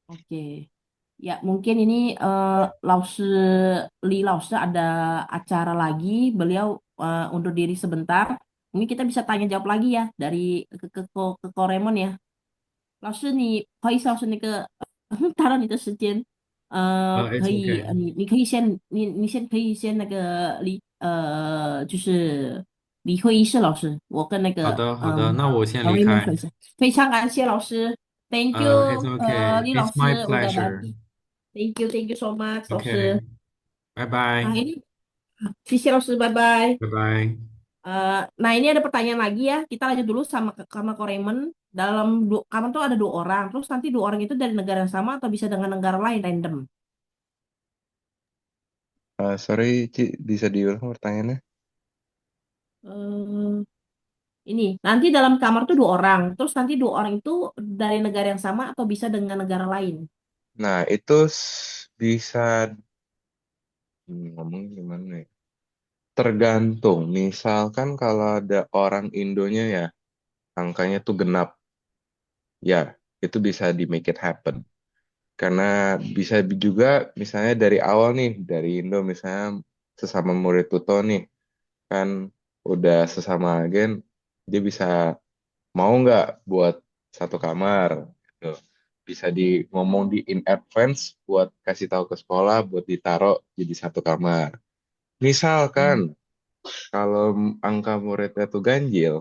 Oke. Ya, mungkin ini Li Lause ada acara lagi, beliau undur diri sebentar. Mungkin kita bisa tanya jawab lagi ya dari ke Koremon ya. 老师你，不好意思，老师那个打扰你的时间，可 It's 以，okay. 你可以先，你先可以先那个就是离会议室老师，我跟那个好的，好的，那我先离 Raymond 开。分享，非常感谢老师，Thank you，It's okay. 李老 It's my 师，我的 pleasure. Thank you so much, Okay. Rose. Nah, Bye-bye. ini Sisi Rose, bye-bye. Bye-bye. Nah, ini ada pertanyaan lagi ya. Kita lanjut dulu sama Koremen. Dalam kamar tuh ada 2 orang. Terus nanti 2 orang itu dari negara yang sama atau bisa dengan negara lain random. Sorry, Ci, bisa diulang pertanyaannya? Eh, ini nanti dalam kamar tuh 2 orang. Terus nanti 2 orang itu dari negara yang sama atau bisa dengan negara lain. Nah, itu bisa ngomong gimana ya? Tergantung. Misalkan kalau ada orang Indonya ya, angkanya tuh genap. Ya, itu bisa di make it happen. Karena bisa juga misalnya dari awal nih, dari Indo misalnya sesama murid tuto nih, kan udah sesama agen, dia bisa mau nggak buat satu kamar gitu. Bisa di ngomong di in advance buat kasih tahu ke sekolah buat ditaruh jadi satu kamar. Misalkan Hmm. kalau angka muridnya tuh ganjil,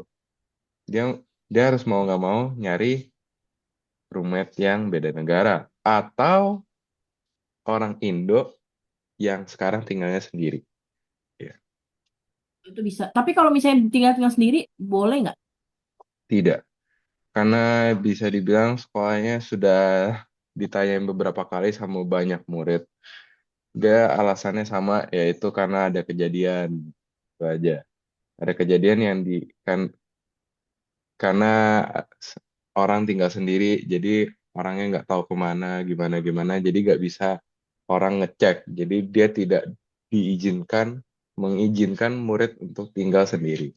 dia dia harus mau nggak mau nyari roommate yang beda negara atau orang Indo yang sekarang tinggalnya sendiri. Ya, Itu bisa. Tapi kalau misalnya tinggal-tinggal sendiri, boleh nggak? tidak, karena bisa dibilang sekolahnya sudah ditanyain beberapa kali sama banyak murid. Dia alasannya sama, yaitu karena ada kejadian. Itu aja. Ada kejadian yang kan karena orang tinggal sendiri, jadi orangnya nggak tahu kemana, gimana-gimana, jadi nggak bisa orang ngecek. Jadi dia tidak diizinkan, mengizinkan murid untuk tinggal sendiri.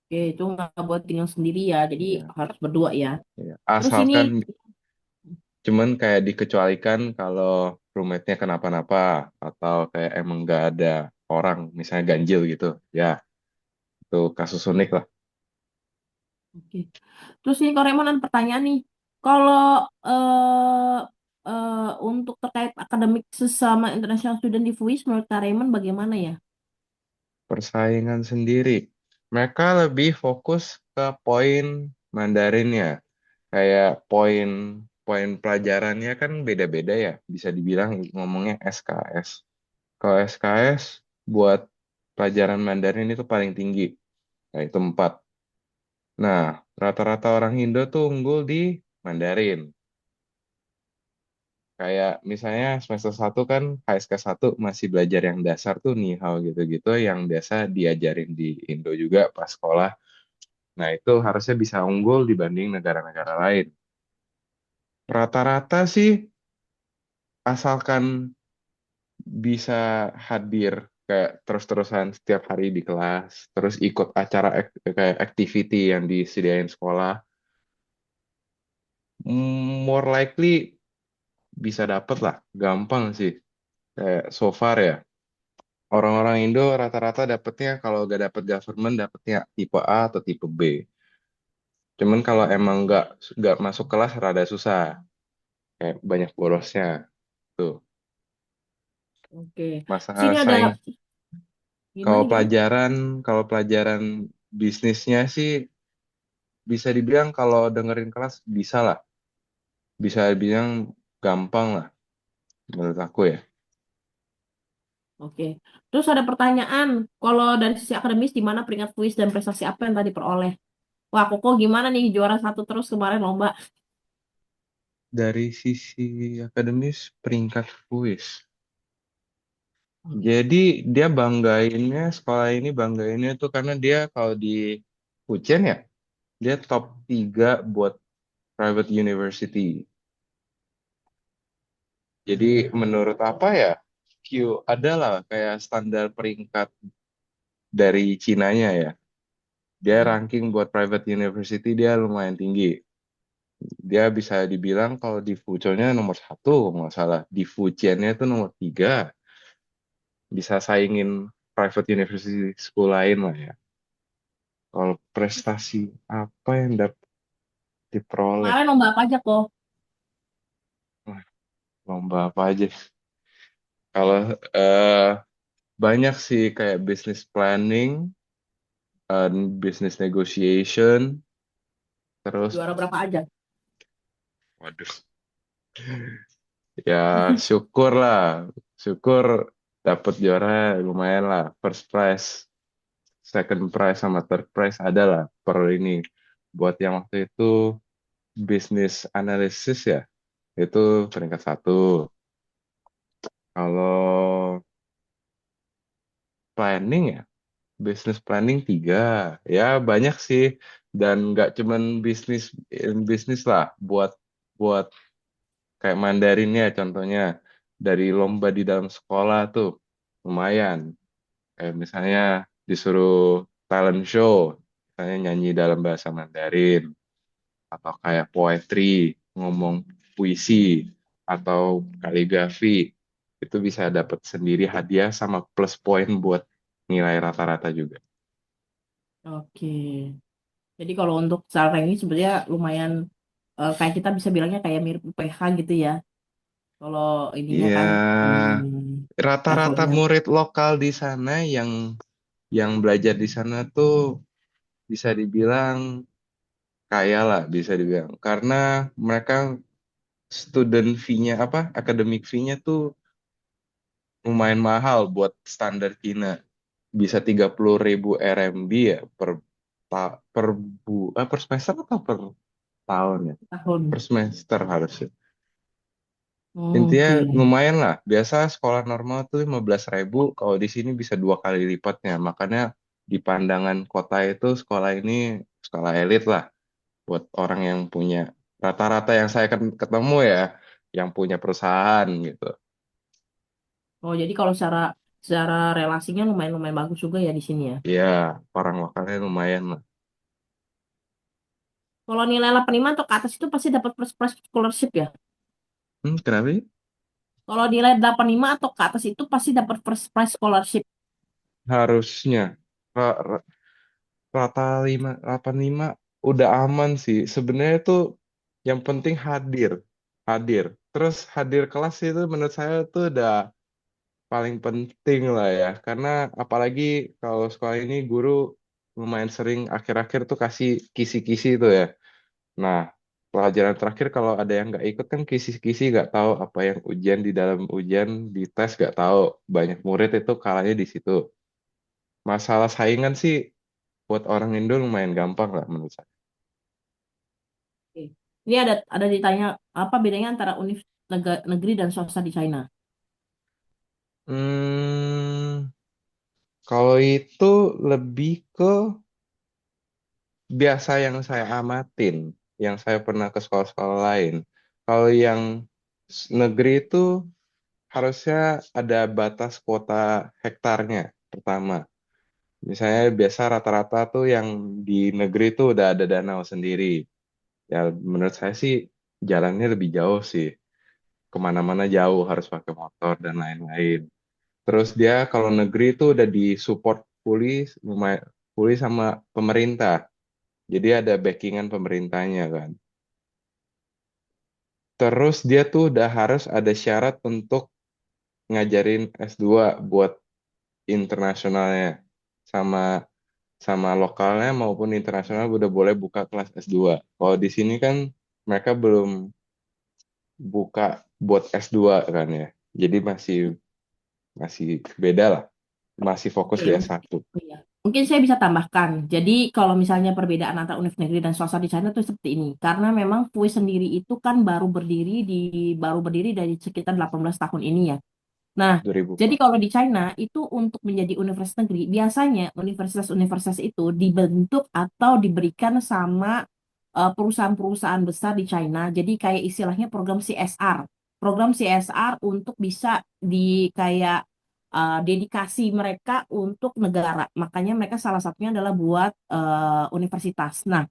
Oke, itu nggak buat tinggal sendiri ya. Jadi Ya, harus berdua ya. ya. Terus ini, Asalkan cuman kayak dikecualikan kalau roommate-nya kenapa-napa atau kayak emang nggak ada orang, misalnya ganjil gitu. Ya, itu kasus unik lah. oke. Terus ini kalau Raymond ada pertanyaan nih. Kalau eh untuk terkait akademik sesama international student di FUIS, menurut Kak Raymond bagaimana ya? Persaingan sendiri. Mereka lebih fokus ke poin Mandarinnya. Kayak poin poin pelajarannya kan beda-beda ya. Bisa dibilang ngomongnya SKS. Kalau SKS buat pelajaran Mandarin itu paling tinggi, yaitu 4. Nah, rata-rata orang Indo tuh unggul di Mandarin. Kayak misalnya semester 1 kan HSK 1 masih belajar yang dasar tuh Nihao gitu-gitu yang biasa diajarin di Indo juga pas sekolah. Nah, itu harusnya bisa unggul dibanding negara-negara lain. Rata-rata sih asalkan bisa hadir kayak terus-terusan setiap hari di kelas, terus ikut acara kayak activity yang disediain sekolah, more likely bisa dapet lah, gampang sih. Kayak so far ya, orang-orang Indo rata-rata dapetnya kalau gak dapet government dapetnya tipe A atau tipe B. Cuman kalau emang nggak masuk kelas rada susah, kayak banyak borosnya tuh. Oke. Masalah Sini ada saing gimana kalau gimana? pelajaran kalau pelajaran bisnisnya sih bisa dibilang kalau dengerin kelas bisa lah, bisa dibilang gampang lah menurut aku ya. Oke. Terus ada pertanyaan, kalau dari sisi akademis di mana peringkat FUIS dan prestasi apa yang tadi peroleh? Wah, Koko gimana nih juara 1 terus kemarin lomba? Dari sisi akademis peringkat kuis. Jadi dia banggainnya sekolah ini banggainnya tuh karena dia kalau di Ujian ya dia top 3 buat private university. Jadi menurut apa ya? Q adalah kayak standar peringkat dari Cinanya ya. Dia Hmm. ranking buat private university dia lumayan tinggi. Dia bisa dibilang kalau di Fuconya nomor 1, nggak salah. Di Fujiannya itu nomor 3. Bisa saingin private university school lain lah ya. Kalau prestasi apa yang dapat diperoleh? Kemarin lomba apa aja kok? Wah, lomba apa aja? Kalau eh, banyak sih kayak business planning, business negotiation, terus, Juara berapa aja? waduh, Ya syukur lah, syukur dapat juara lumayan lah. First prize, second prize sama third prize ada lah per ini. Buat yang waktu itu bisnis analisis ya, itu peringkat satu. Kalau planning ya, bisnis planning tiga. Ya banyak sih, dan nggak cuman bisnis bisnis lah. Buat buat kayak Mandarin ya contohnya, dari lomba di dalam sekolah tuh lumayan. Kayak misalnya disuruh talent show, misalnya nyanyi dalam bahasa Mandarin, atau kayak poetry, ngomong puisi, atau kaligrafi, itu bisa dapat sendiri hadiah sama plus poin buat nilai rata-rata juga. Oke. Jadi kalau untuk secara ranking sebenarnya lumayan kayak kita bisa bilangnya kayak mirip UPH gitu ya. Kalau ininya Iya, kan rata-rata levelnya. murid lokal di sana yang belajar di sana tuh bisa dibilang kaya lah, bisa dibilang. Karena mereka student fee-nya apa, academic fee-nya tuh lumayan mahal buat standar Cina. Bisa 30.000 RMB ya per per semester atau per tahun ya? Per Tahun. semester harusnya. Intinya Oke. lumayan lah. Biasa sekolah normal tuh 15.000, kalau di sini bisa 2 kali lipatnya. Makanya di pandangan kota itu sekolah ini sekolah elit lah buat orang yang punya, rata-rata yang saya ketemu ya, yang punya perusahaan gitu. Oh, jadi kalau secara relasinya lumayan lumayan bagus juga ya di sini ya. Ya, orang lokalnya lumayan lah. Kalau nilai 85 atau ke atas itu pasti dapat first prize scholarship ya. Kenapa sih? Kalau nilai 85 atau ke atas itu pasti dapat first prize scholarship. Harusnya Ra- ra- rata 85 udah aman sih. Sebenarnya tuh yang penting hadir, hadir. Terus hadir kelas itu menurut saya tuh udah paling penting lah ya. Karena apalagi kalau sekolah ini guru lumayan sering akhir-akhir tuh kasih kisi-kisi tuh ya. Nah, pelajaran terakhir kalau ada yang nggak ikut kan kisi-kisi nggak tahu apa yang ujian, di dalam ujian di tes nggak tahu. Banyak murid itu kalahnya di situ. Masalah saingan sih buat orang Indo lumayan gampang lah menurut saya. Oke. Ini ada ditanya apa bedanya antara univ negeri dan swasta di China. Hmm, kalau itu lebih ke biasa yang saya amatin, yang saya pernah ke sekolah-sekolah lain. Kalau yang negeri itu harusnya ada batas kuota hektarnya pertama. Misalnya biasa rata-rata tuh yang di negeri tuh udah ada danau sendiri. Ya menurut saya sih jalannya lebih jauh sih. Kemana-mana jauh harus pakai motor dan lain-lain. Terus dia kalau negeri itu udah disupport fully sama pemerintah. Jadi ada backingan pemerintahnya kan. Terus dia tuh udah harus ada syarat untuk ngajarin S2 buat internasionalnya. Sama sama lokalnya maupun internasional udah boleh buka kelas S2. Kalau di sini kan mereka belum buka buat S2 kan ya. Jadi masih masih beda lah. Masih fokus Oke, di S1. iya. Mungkin saya bisa tambahkan. Jadi kalau misalnya perbedaan antara univ negeri dan swasta di China itu seperti ini. Karena memang FUI sendiri itu kan baru berdiri dari sekitar 18 tahun ini ya. Nah, jadi 2004. kalau di China itu untuk menjadi universitas negeri, biasanya universitas-universitas itu dibentuk atau diberikan sama perusahaan-perusahaan besar di China. Jadi kayak istilahnya program CSR. Program CSR untuk bisa di kayak dedikasi mereka untuk negara. Makanya mereka salah satunya adalah buat universitas. Nah,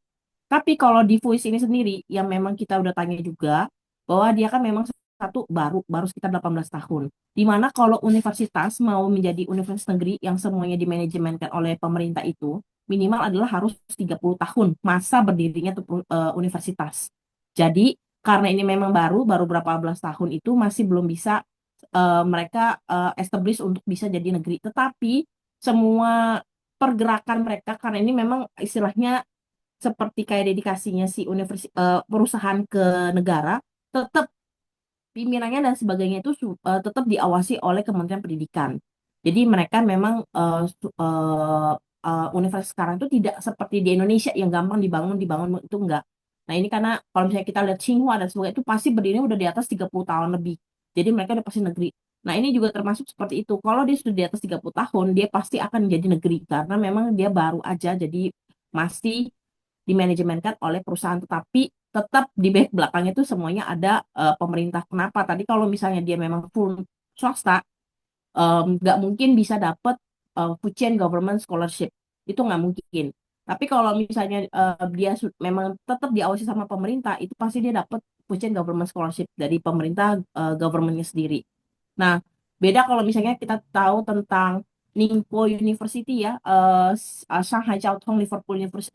tapi kalau di FUIS ini sendiri, yang memang kita udah tanya juga, bahwa dia kan memang satu baru sekitar 18 tahun. Di mana kalau universitas mau menjadi universitas negeri yang semuanya dimanajemenkan oleh pemerintah itu, minimal adalah harus 30 tahun masa berdirinya tuh universitas. Jadi, karena ini memang baru berapa belas tahun itu masih belum bisa mereka establish untuk bisa jadi negeri. Tetapi semua pergerakan mereka karena ini memang istilahnya seperti kayak dedikasinya si perusahaan ke negara tetap pimpinannya dan sebagainya itu tetap diawasi oleh Kementerian Pendidikan. Jadi mereka memang universitas sekarang itu tidak seperti di Indonesia yang gampang dibangun, dibangun itu enggak. Nah ini karena kalau misalnya kita lihat Tsinghua dan sebagainya itu pasti berdiri udah di atas 30 tahun lebih. Jadi mereka udah pasti negeri. Nah ini juga termasuk seperti itu. Kalau dia sudah di atas 30 tahun, dia pasti akan menjadi negeri. Karena memang dia baru aja jadi masih dimanajemenkan oleh perusahaan, tetapi tetap di back belakangnya itu semuanya ada pemerintah. Kenapa? Tadi kalau misalnya dia memang full swasta, nggak mungkin bisa dapat Fujian Government Scholarship. Itu nggak mungkin. Tapi kalau misalnya dia memang tetap diawasi sama pemerintah, itu pasti dia dapat Fujian Government Scholarship dari pemerintah governmentnya sendiri. Nah, beda kalau misalnya kita tahu tentang Ningpo University ya, Shanghai Jiao Tong Liverpool University,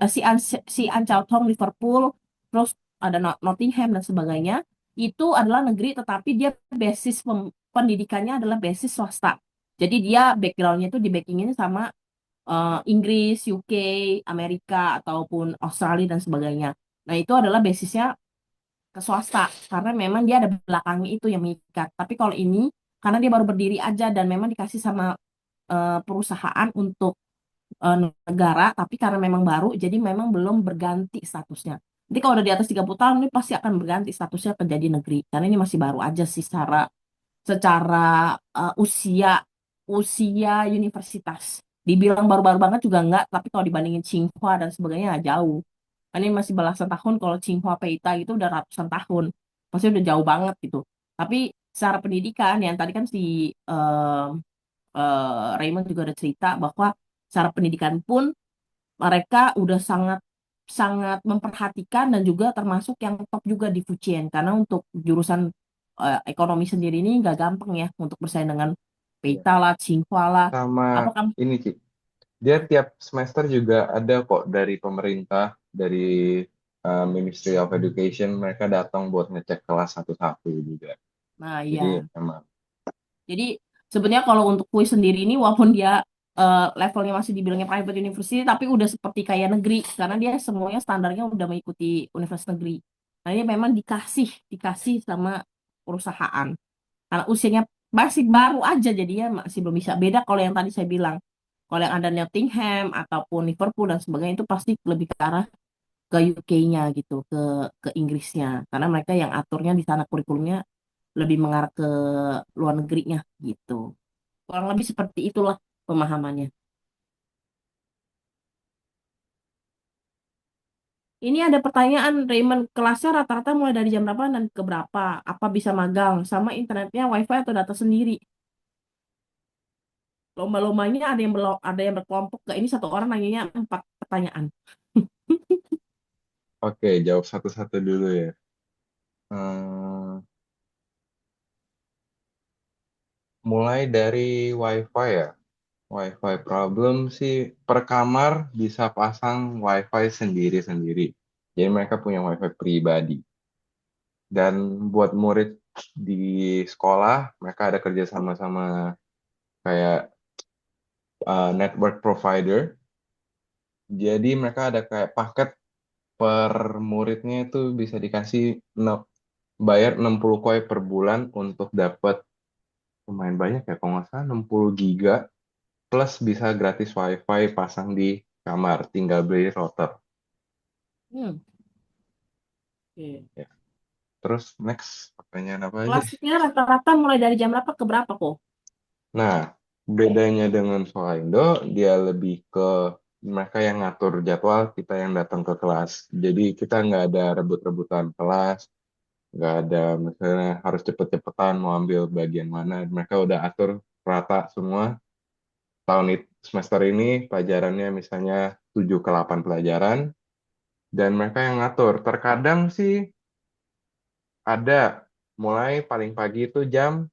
Xi'an Jiao Tong Liverpool, terus ada Nottingham dan sebagainya. Itu adalah negeri, tetapi dia basis pendidikannya adalah basis swasta. Jadi dia backgroundnya itu di backingin sama Inggris, UK, Amerika ataupun Australia dan sebagainya. Nah itu adalah basisnya ke swasta karena memang dia ada belakangnya itu yang mengikat. Tapi kalau ini karena dia baru berdiri aja dan memang dikasih sama perusahaan untuk negara, tapi karena memang baru, jadi memang belum berganti statusnya. Nanti kalau udah di atas 30 tahun ini pasti akan berganti statusnya ke jadi negeri. Karena ini masih baru aja sih secara secara usia usia universitas. Dibilang baru-baru banget juga enggak, tapi kalau dibandingin Tsinghua dan sebagainya jauh. Kan ini masih belasan tahun, kalau Tsinghua Peita itu udah ratusan tahun. Pasti udah jauh banget gitu. Tapi secara pendidikan, yang tadi kan si Raymond juga ada cerita bahwa secara pendidikan pun mereka udah sangat sangat memperhatikan dan juga termasuk yang top juga di Fujian karena untuk jurusan ekonomi sendiri ini nggak gampang ya untuk bersaing dengan Iya. Peita lah, Tsinghua lah. Sama Apa kamu? ini, Ci. Dia tiap semester juga ada kok dari pemerintah, dari Ministry of Education, mereka datang buat ngecek kelas satu-satu juga. Nah Jadi iya. emang Jadi sebenarnya kalau untuk kuis sendiri ini walaupun dia levelnya masih dibilangnya private university tapi udah seperti kayak negeri karena dia semuanya standarnya udah mengikuti universitas negeri. Nah ini memang dikasih sama perusahaan. Karena usianya masih baru aja jadinya masih belum bisa. Beda kalau yang tadi saya bilang. Kalau yang ada Nottingham ataupun Liverpool dan sebagainya itu pasti lebih ke arah ke UK-nya gitu, ke Inggrisnya. Karena mereka yang aturnya di sana kurikulumnya lebih mengarah ke luar negerinya gitu. Kurang lebih seperti itulah pemahamannya. Ini ada pertanyaan, Raymond, kelasnya rata-rata mulai dari jam berapa dan ke berapa? Apa bisa magang? Sama internetnya wifi atau data sendiri? Lomba-lombanya ada yang berkelompok gak? Ini satu orang nanyanya 4 pertanyaan. oke, jawab satu-satu dulu ya. Eh, mulai dari WiFi ya. WiFi problem sih per kamar bisa pasang WiFi sendiri-sendiri. Jadi mereka punya WiFi pribadi. Dan buat murid di sekolah, mereka ada kerja sama kayak network provider. Jadi mereka ada kayak paket per muridnya itu bisa dikasih bayar 60 koi per bulan untuk dapat lumayan banyak ya, kalau nggak salah 60 giga plus bisa gratis wifi pasang di kamar, tinggal beli router. Hmm, oke. Ya. Terus next pertanyaan apa aja? Kelasnya rata-rata mulai dari jam berapa ke berapa kok? Nah, bedanya dengan Sola'indo, dia lebih ke mereka yang ngatur jadwal, kita yang datang ke kelas. Jadi kita nggak ada rebut-rebutan kelas, nggak ada misalnya harus cepet-cepetan mau ambil bagian mana. Mereka udah atur rata semua. Semester ini pelajarannya misalnya 7 ke 8 pelajaran, dan mereka yang ngatur. Terkadang sih ada mulai paling pagi itu jam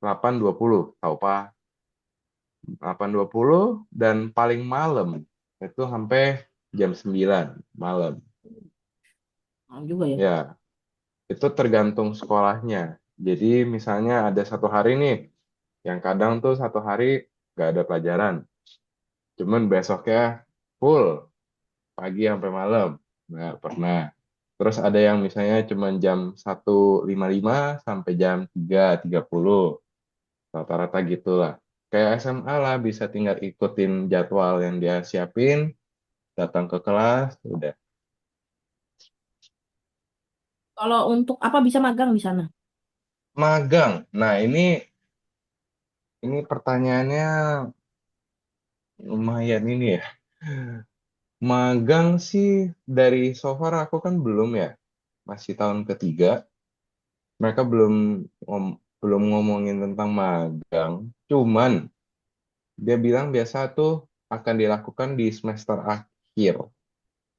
8.20, tahu Pak? 8.20 dan paling malam itu sampai jam 9 malam. Oh, juga ya. Ya, itu tergantung sekolahnya. Jadi misalnya ada satu hari nih, yang kadang tuh satu hari nggak ada pelajaran. Cuman besoknya full, pagi sampai malam. Nggak pernah. Terus ada yang misalnya cuma jam 1.55 sampai jam 3.30. Rata-rata gitulah. Kayak SMA lah, bisa tinggal ikutin jadwal yang dia siapin, datang ke kelas, udah. Kalau untuk apa bisa magang di sana? Magang. Nah, ini pertanyaannya lumayan ini ya. Magang sih dari so far aku kan belum ya. Masih tahun ketiga. Mereka belum ngomongin tentang magang. Cuman dia bilang biasa tuh akan dilakukan di semester akhir.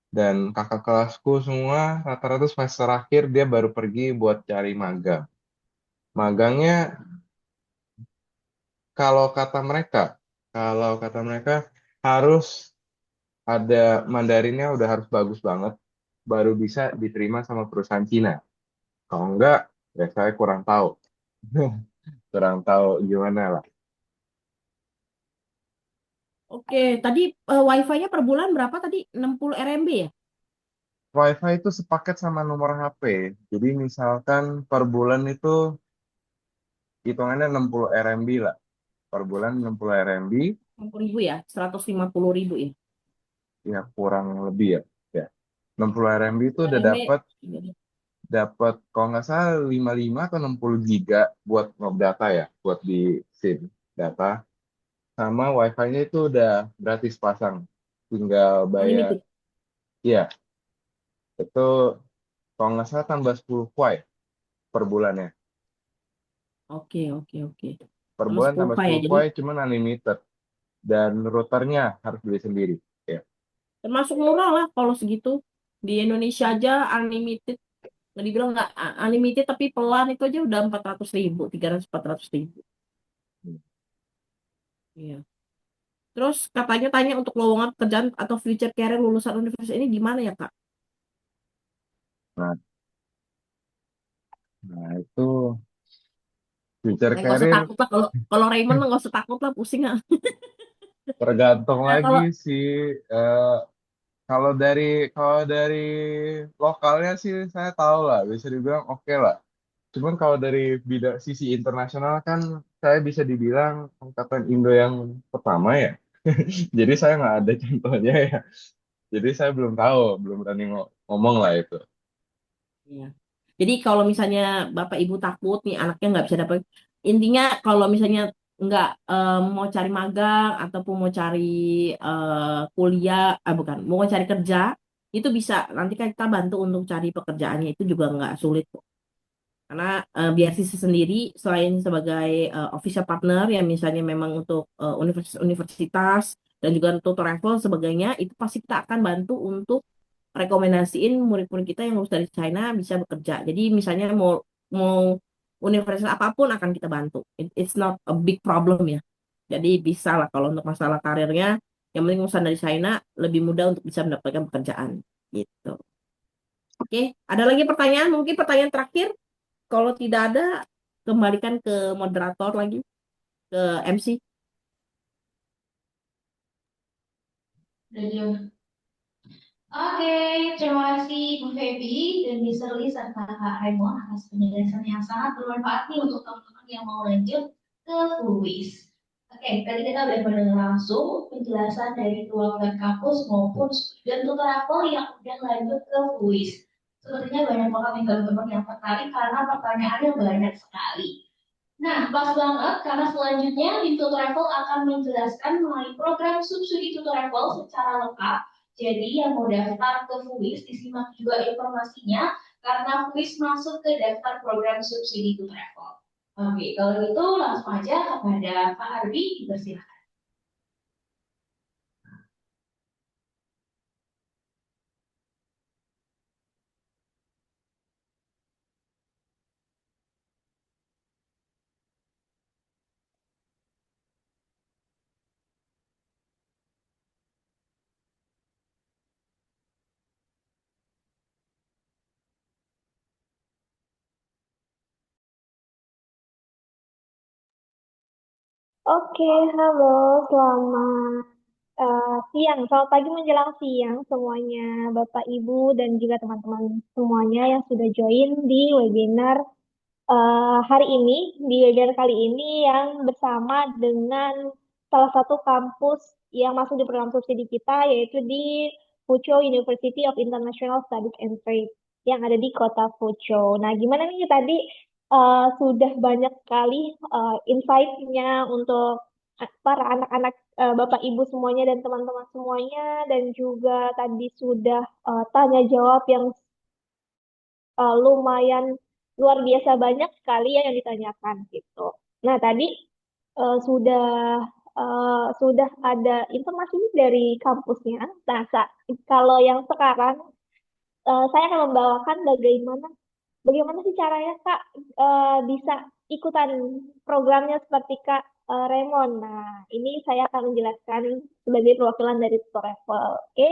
Dan kakak kelasku semua rata-rata semester akhir dia baru pergi buat cari magang. Magangnya kalau kata mereka, kalau kata mereka harus ada Mandarinnya udah harus bagus banget baru bisa diterima sama perusahaan Cina. Kalau enggak, ya saya kurang tahu. Kurang tahu gimana lah. Oke, tadi wifi-nya per bulan berapa tadi? 60 RMB ya? WiFi itu sepaket sama nomor HP. Jadi misalkan per bulan itu hitungannya 60 RMB lah. Per bulan 60 RMB, 60.000 ya? 150.000 ya? ya kurang lebih ya. Ya. 60 RMB itu udah RMB. dapat dapat kalau nggak salah 55 atau 60 giga buat data ya, buat di SIM data. Sama WiFi-nya itu udah gratis pasang. Tinggal bayar. Unlimited. Iya, itu kalau nggak salah tambah 10 kuai per bulannya. Oke, oke, oke. Per Sama bulan 10 tambah K ya. 10 Jadi kuai cuman unlimited. Dan routernya harus beli sendiri. Ya. termasuk murah lah kalau segitu. Di Indonesia aja unlimited. Nggak dibilang nggak unlimited tapi pelan itu aja udah 400.000, 300-400.000. Iya. Terus katanya tanya untuk lowongan pekerjaan atau future career lulusan universitas ini gimana ya Kak? Nah, nah itu future Nggak usah career takut lah kalau Raymond mah nggak usah takut lah pusing ah. tergantung Nah, lagi kalau sih. eh, kalau dari lokalnya sih saya tahu lah, bisa dibilang oke lah. Cuman kalau dari bidang sisi internasional kan saya bisa dibilang angkatan Indo yang pertama ya. Jadi saya nggak ada contohnya ya. Jadi saya belum tahu, belum berani ngomong lah itu. iya. Jadi kalau misalnya Bapak Ibu takut nih anaknya nggak bisa dapat, intinya kalau misalnya nggak mau cari magang ataupun mau cari kuliah, bukan, mau cari kerja, itu bisa nanti kan kita bantu untuk cari pekerjaannya itu juga nggak sulit kok. Karena biar sisi sendiri selain sebagai official partner yang misalnya memang untuk universitas-universitas dan juga untuk travel sebagainya, itu pasti kita akan bantu untuk rekomendasiin murid-murid kita yang lulus dari China bisa bekerja. Jadi misalnya mau mau universitas apapun akan kita bantu. It's not a big problem ya. Jadi bisa lah kalau untuk masalah karirnya, yang penting lulusan dari China lebih mudah untuk bisa mendapatkan pekerjaan gitu. Oke, ada lagi pertanyaan? Mungkin pertanyaan terakhir. Kalau tidak ada, kembalikan ke moderator lagi, ke MC. Oke, terima kasih Bu Feby dan Miss Shirley serta Kak Raymond atas penjelasan yang sangat bermanfaat nih untuk teman-teman yang mau lanjut ke kuis. Oke, tadi kita udah mendengar langsung penjelasan dari keluarga kampus maupun student tutor travel yang udah lanjut ke kuis. Sepertinya banyak banget nih teman-teman yang tertarik karena pertanyaannya banyak sekali. Nah, pas banget karena selanjutnya di Travel akan menjelaskan mengenai program subsidi Travel secara lengkap. Jadi yang mau daftar ke FUIS disimak juga informasinya karena FUIS masuk ke daftar program subsidi Travel. Oke, kalau gitu langsung aja kepada Pak Arbi, dipersilakan. Oke, halo, selamat. siang, selamat pagi menjelang siang semuanya, Bapak, Ibu, dan juga teman-teman semuanya yang sudah join di webinar hari ini, di webinar kali ini yang bersama dengan salah satu kampus yang masuk di program subsidi kita, yaitu di Fuzhou University of International Studies and Trade yang ada di kota Fuzhou. Nah, gimana nih tadi sudah banyak sekali insight-nya untuk para anak-anak Bapak Ibu semuanya dan teman-teman semuanya, dan juga tadi sudah tanya jawab yang lumayan luar biasa banyak sekali ya yang ditanyakan gitu. Nah, tadi sudah sudah ada informasi dari kampusnya. Nah, kalau yang sekarang saya akan membawakan bagaimana sih caranya Kak bisa ikutan programnya seperti Kak Raymond. Nah, ini saya akan menjelaskan sebagai perwakilan dari Tutor Level. Oke,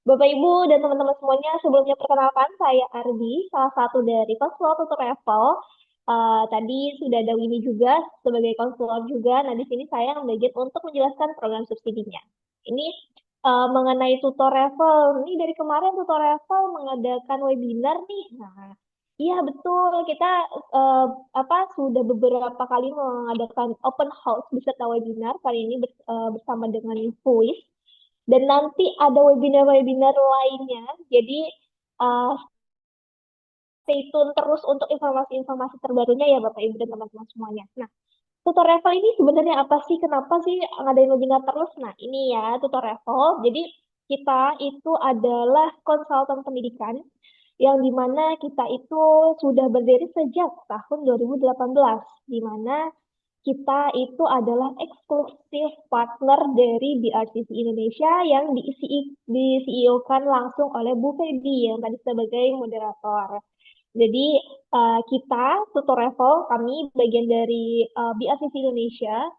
Bapak Ibu dan teman-teman semuanya, sebelumnya perkenalkan saya Ardi, salah satu dari konselor Tutor Level. Tadi sudah ada Winnie juga sebagai konselor juga. Nah, di sini saya bagian untuk menjelaskan program subsidinya. Ini mengenai Tutor Level. Ini dari kemarin Tutor Level mengadakan webinar nih. Nah, iya betul, kita eh, sudah beberapa kali mengadakan open house beserta webinar kali ini bersama dengan Fuis, dan nanti ada webinar-webinar lainnya. Jadi eh, stay tune terus untuk informasi-informasi terbarunya ya Bapak Ibu dan teman-teman semuanya. Nah, Tutor Level ini sebenarnya apa sih? Kenapa sih ngadain webinar terus? Nah, ini ya Tutor Level. Jadi kita itu adalah konsultan pendidikan yang dimana kita itu sudah berdiri sejak tahun 2018, di mana kita itu adalah eksklusif partner dari BRCC Indonesia yang di-CEO-kan langsung oleh Bu Feby yang tadi sebagai moderator. Jadi kita, Tutor Level, kami bagian dari BRCC Indonesia.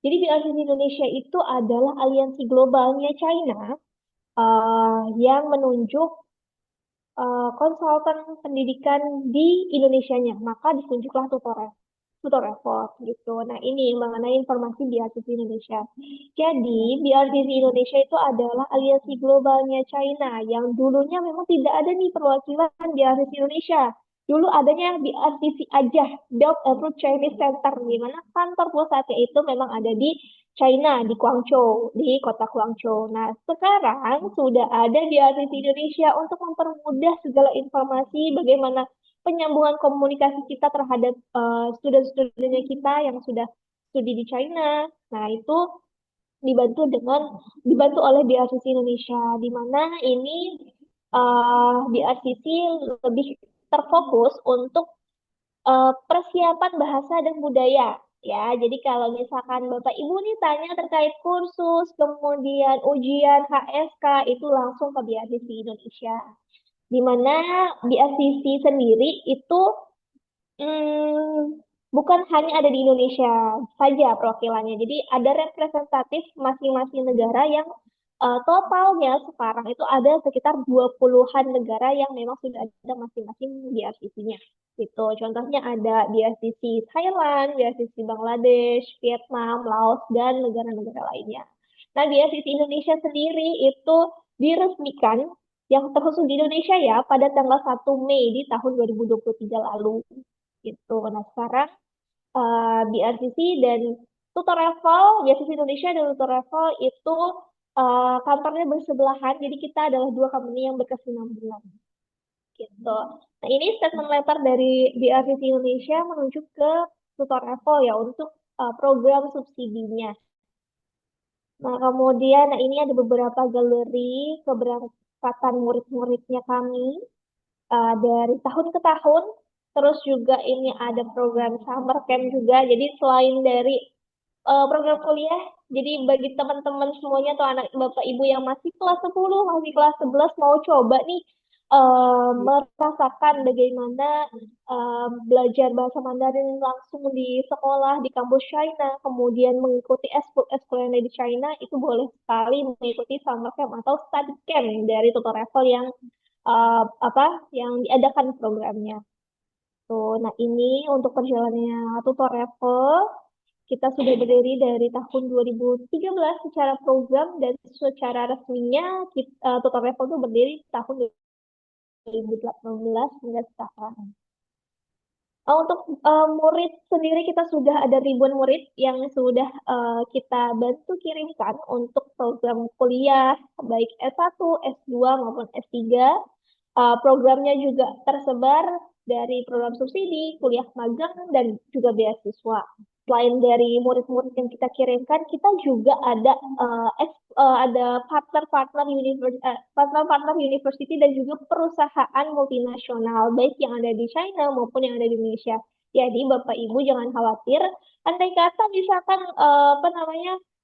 Jadi BRCC Indonesia itu adalah aliansi globalnya China yang menunjuk konsultan pendidikan di Indonesianya. Maka ditunjuklah Tutor Level gitu. Nah, ini mengenai informasi BRCC Indonesia. Jadi, BRCC Indonesia itu adalah aliansi globalnya China yang dulunya memang tidak ada nih perwakilan BRCC Indonesia. Dulu adanya BRCC aja, Belt and Road Chinese Center, di mana kantor pusatnya itu memang ada di China, di Guangzhou, di kota Guangzhou. Nah, sekarang sudah ada BRCC Indonesia untuk mempermudah segala informasi bagaimana penyambungan komunikasi kita terhadap student-studentnya kita yang sudah studi di China. Nah, itu dibantu oleh BRCC Indonesia, di mana ini BRCC lebih terfokus untuk persiapan bahasa dan budaya. Ya, jadi kalau misalkan Bapak Ibu nih tanya terkait kursus, kemudian ujian HSK, itu langsung ke BRCC Indonesia. Di mana BRCC sendiri itu bukan hanya ada di Indonesia saja perwakilannya. Jadi ada representatif masing-masing negara yang totalnya sekarang itu ada sekitar 20-an negara yang memang sudah ada masing-masing BRCC-nya. Gitu. Contohnya ada BRCC Thailand, BRCC Bangladesh, Vietnam, Laos, dan negara-negara lainnya. Nah, BRCC Indonesia sendiri itu diresmikan yang terkhusus di Indonesia ya pada tanggal 1 Mei di tahun 2023 lalu. Gitu. Nah, sekarang BRCC dan Tutor Level, BRCC Indonesia dan Tutor Level itu kantornya bersebelahan, jadi kita adalah dua company yang berkesinambungan. Gitu. Nah, ini statement letter dari BRCC Indonesia menuju ke Tutor Level ya untuk program subsidinya. Nah, kemudian ini ada beberapa galeri keberangkatan murid-muridnya kami dari tahun ke tahun. Terus juga ini ada program summer camp juga. Jadi selain dari program kuliah, jadi bagi teman-teman semuanya atau anak Bapak Ibu yang masih kelas 10, masih kelas 11 mau coba nih merasakan bagaimana belajar bahasa Mandarin langsung di sekolah di kampus China, kemudian mengikuti eskul yang ada di China, itu boleh sekali mengikuti summer camp atau study camp dari Tutor Level yang yang diadakan programnya. Tuh, nah ini untuk perjalanannya Tutor Level. Kita sudah berdiri dari tahun 2013 secara program dan secara resminya Total Level itu berdiri tahun 2018 hingga sekarang. Untuk murid sendiri kita sudah ada ribuan murid yang sudah kita bantu kirimkan untuk program kuliah baik S1, S2 maupun S3. Programnya juga tersebar dari program subsidi, kuliah magang, dan juga beasiswa. Selain dari murid-murid yang kita kirimkan, kita juga ada partner-partner university dan juga perusahaan multinasional, baik yang ada di China maupun yang ada di Indonesia. Jadi Bapak Ibu jangan khawatir, andai kata misalkan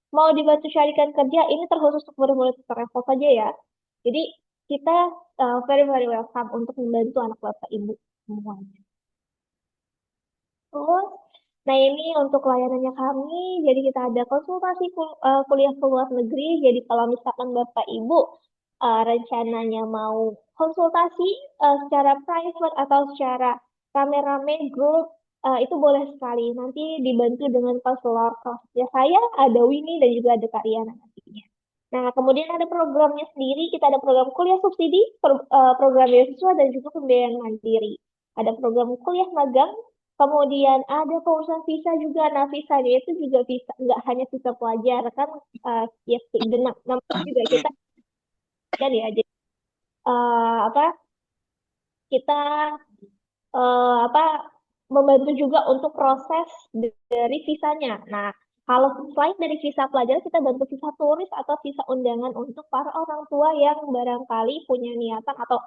mau dibantu carikan kerja, ini terkhusus untuk murid-murid travel saja ya. Jadi kita very very welcome untuk membantu anak Bapak Ibu semuanya. Terus, nah ini untuk layanannya kami, jadi kita ada konsultasi kuliah ke luar negeri. Jadi kalau misalkan Bapak Ibu rencananya mau konsultasi secara private atau secara rame-rame grup, itu boleh sekali. Nanti dibantu dengan konselor kelasnya saya, ada Winnie dan juga ada Kak Riana nantinya. Nah, kemudian ada programnya sendiri, kita ada program kuliah subsidi, program beasiswa, dan juga pembiayaan mandiri. Ada program kuliah magang, kemudian ada perusahaan visa juga. Nah, visanya itu juga visa, nggak hanya visa pelajar, kan ya, namanya juga kita kan ya, jadi kita membantu juga untuk proses dari visanya. Nah, kalau selain dari visa pelajar, kita bantu visa turis atau visa undangan untuk para orang tua yang barangkali punya niatan atau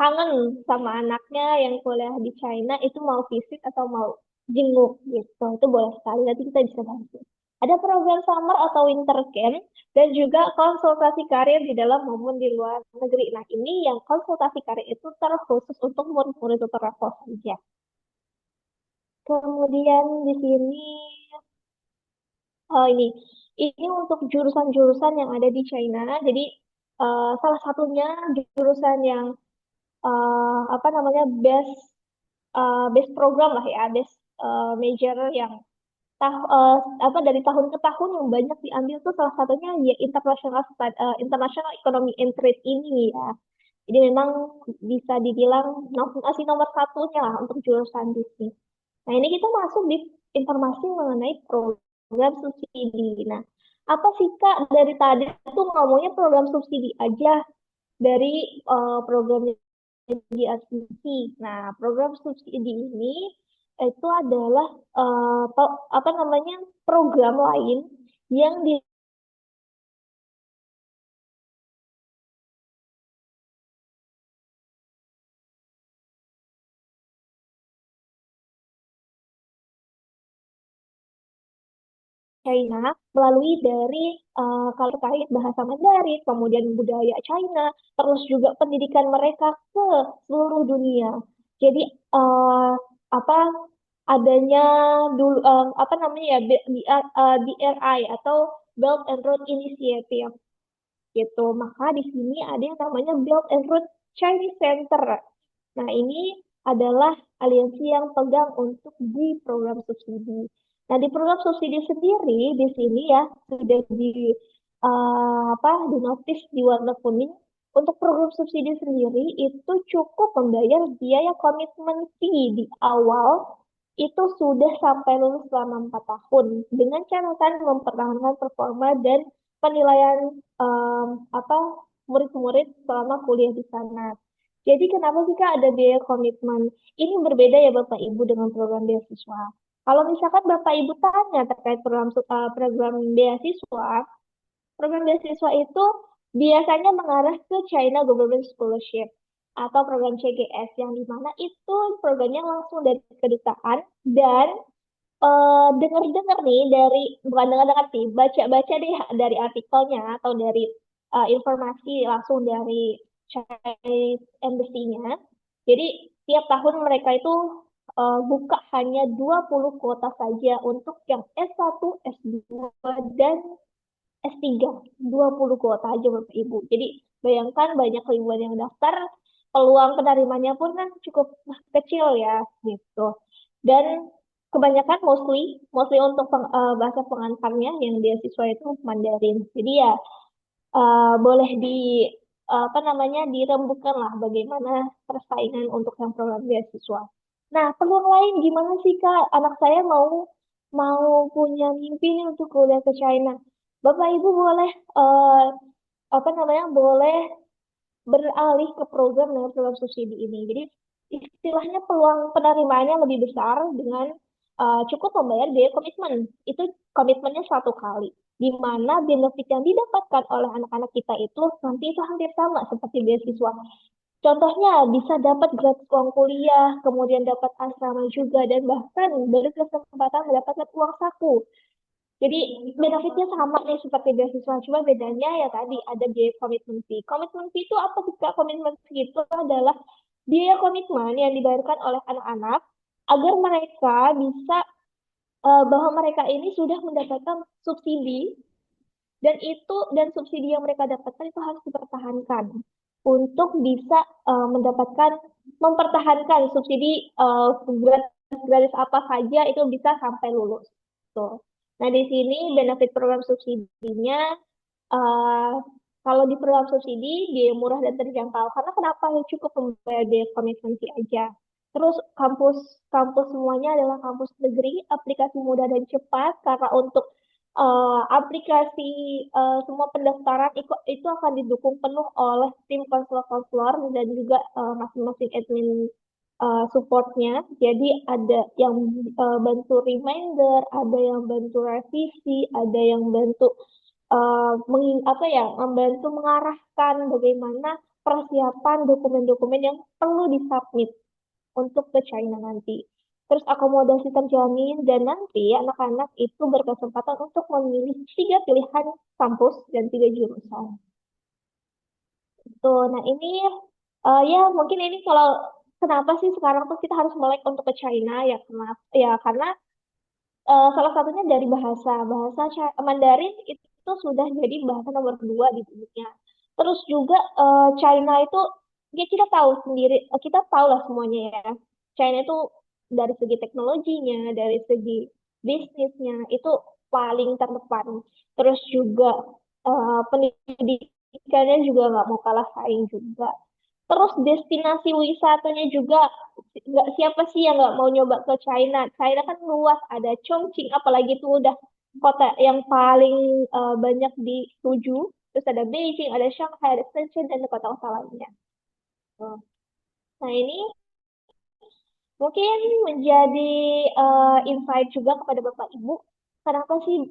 kangen sama anaknya yang kuliah di China, itu mau visit atau mau jenguk gitu. Itu boleh sekali, nanti kita bisa bantu. Ada program summer atau winter camp dan juga konsultasi karir di dalam maupun di luar negeri. Nah, ini yang konsultasi karir itu terkhusus untuk murid-murid tutor level saja. Kemudian di sini ini untuk jurusan-jurusan yang ada di China. Jadi salah satunya jurusan yang best program lah ya, best major yang dari tahun ke tahun yang banyak diambil tuh salah satunya ya international economy and trade ini ya. Jadi memang bisa dibilang masih nomor satunya lah untuk jurusan di sini. Nah, ini kita masuk di informasi mengenai program subsidi. Nah, apa sih Kak, dari tadi tuh ngomongnya program subsidi aja dari program di asumsi. Nah, program subsidi ini itu adalah program lain yang di China melalui dari kalau terkait bahasa Mandarin, kemudian budaya China, terus juga pendidikan mereka ke seluruh dunia. Jadi adanya dulu BRI atau Belt and Road Initiative gitu. Maka di sini ada yang namanya Belt and Road Chinese Center. Nah, ini adalah aliansi yang pegang untuk di program subsidi. Nah, di program subsidi sendiri di sini ya sudah di notis di warna kuning. Untuk program subsidi sendiri itu cukup membayar biaya komitmen fee di awal itu sudah sampai lulus selama 4 tahun dengan catatan mempertahankan performa dan penilaian murid-murid selama kuliah di sana. Jadi kenapa sih Kak ada biaya komitmen? Ini berbeda ya Bapak Ibu dengan program beasiswa. Kalau misalkan Bapak Ibu tanya terkait program beasiswa itu biasanya mengarah ke China Government Scholarship atau program CGS yang dimana itu programnya langsung dari kedutaan dan dengar-dengar nih bukan dengar-dengar sih, baca-baca deh dari artikelnya atau dari informasi langsung dari Chinese Embassy-nya. Jadi tiap tahun mereka itu buka hanya 20 kuota saja untuk yang S1, S2, dan S3. 20 kuota aja Bapak Ibu. Jadi bayangkan banyak ribuan yang daftar, peluang penerimanya pun kan cukup kecil ya gitu. Dan kebanyakan mostly untuk bahasa pengantarnya yang beasiswa itu Mandarin. Jadi ya boleh apa namanya dirembukan lah bagaimana persaingan untuk yang program beasiswa. Nah, peluang lain gimana sih Kak? Anak saya mau punya mimpi nih untuk kuliah ke China. Bapak Ibu boleh apa namanya boleh beralih ke program dengan program subsidi ini. Jadi istilahnya peluang penerimaannya lebih besar dengan cukup membayar biaya komitmen. Itu komitmennya 1 kali. Di mana benefit yang didapatkan oleh anak-anak kita itu nanti itu hampir sama seperti beasiswa. Contohnya bisa dapat gratis uang kuliah, kemudian dapat asrama juga, dan bahkan berkesempatan mendapatkan uang saku. Jadi benefitnya sama nih seperti beasiswa, cuma bedanya ya tadi ada biaya komitmen fee. Komitmen fee itu apa sih Kak? Komitmen fee itu adalah biaya komitmen yang dibayarkan oleh anak-anak agar mereka bisa bahwa mereka ini sudah mendapatkan subsidi dan subsidi yang mereka dapatkan itu harus dipertahankan untuk bisa mendapatkan mempertahankan subsidi gratis apa saja itu bisa sampai lulus. Tuh. Nah, di sini benefit program subsidinya eh, kalau di program subsidi biaya murah dan terjangkau. Karena kenapa cukup membayar biaya komitmen fee aja. Terus kampus semuanya adalah kampus negeri, aplikasi mudah dan cepat karena untuk aplikasi semua pendaftaran itu akan didukung penuh oleh tim konselor-konselor dan juga masing-masing admin supportnya. Jadi ada yang bantu reminder, ada yang bantu revisi, ada yang bantu apa ya, membantu mengarahkan bagaimana persiapan dokumen-dokumen yang perlu disubmit untuk ke China nanti. Terus akomodasi terjamin dan nanti anak-anak itu berkesempatan untuk memilih 3 pilihan kampus dan 3 jurusan. Tuh, nah ini ya mungkin ini kalau kenapa sih sekarang tuh kita harus melek untuk ke China ya kenapa ya karena salah satunya dari bahasa Mandarin itu sudah jadi bahasa nomor 2 di dunia. Terus juga China itu ya kita tahu sendiri kita tahu lah semuanya ya. China itu dari segi teknologinya, dari segi bisnisnya itu paling terdepan. Terus juga pendidikannya juga nggak mau kalah saing juga. Terus destinasi wisatanya juga nggak siapa sih yang nggak mau nyoba ke China. China kan luas, ada Chongqing, apalagi itu udah kota yang paling banyak dituju. Terus ada Beijing, ada Shanghai, ada Shenzhen, dan kota-kota lainnya. Nah ini mungkin menjadi insight juga kepada Bapak Ibu. Kenapa sih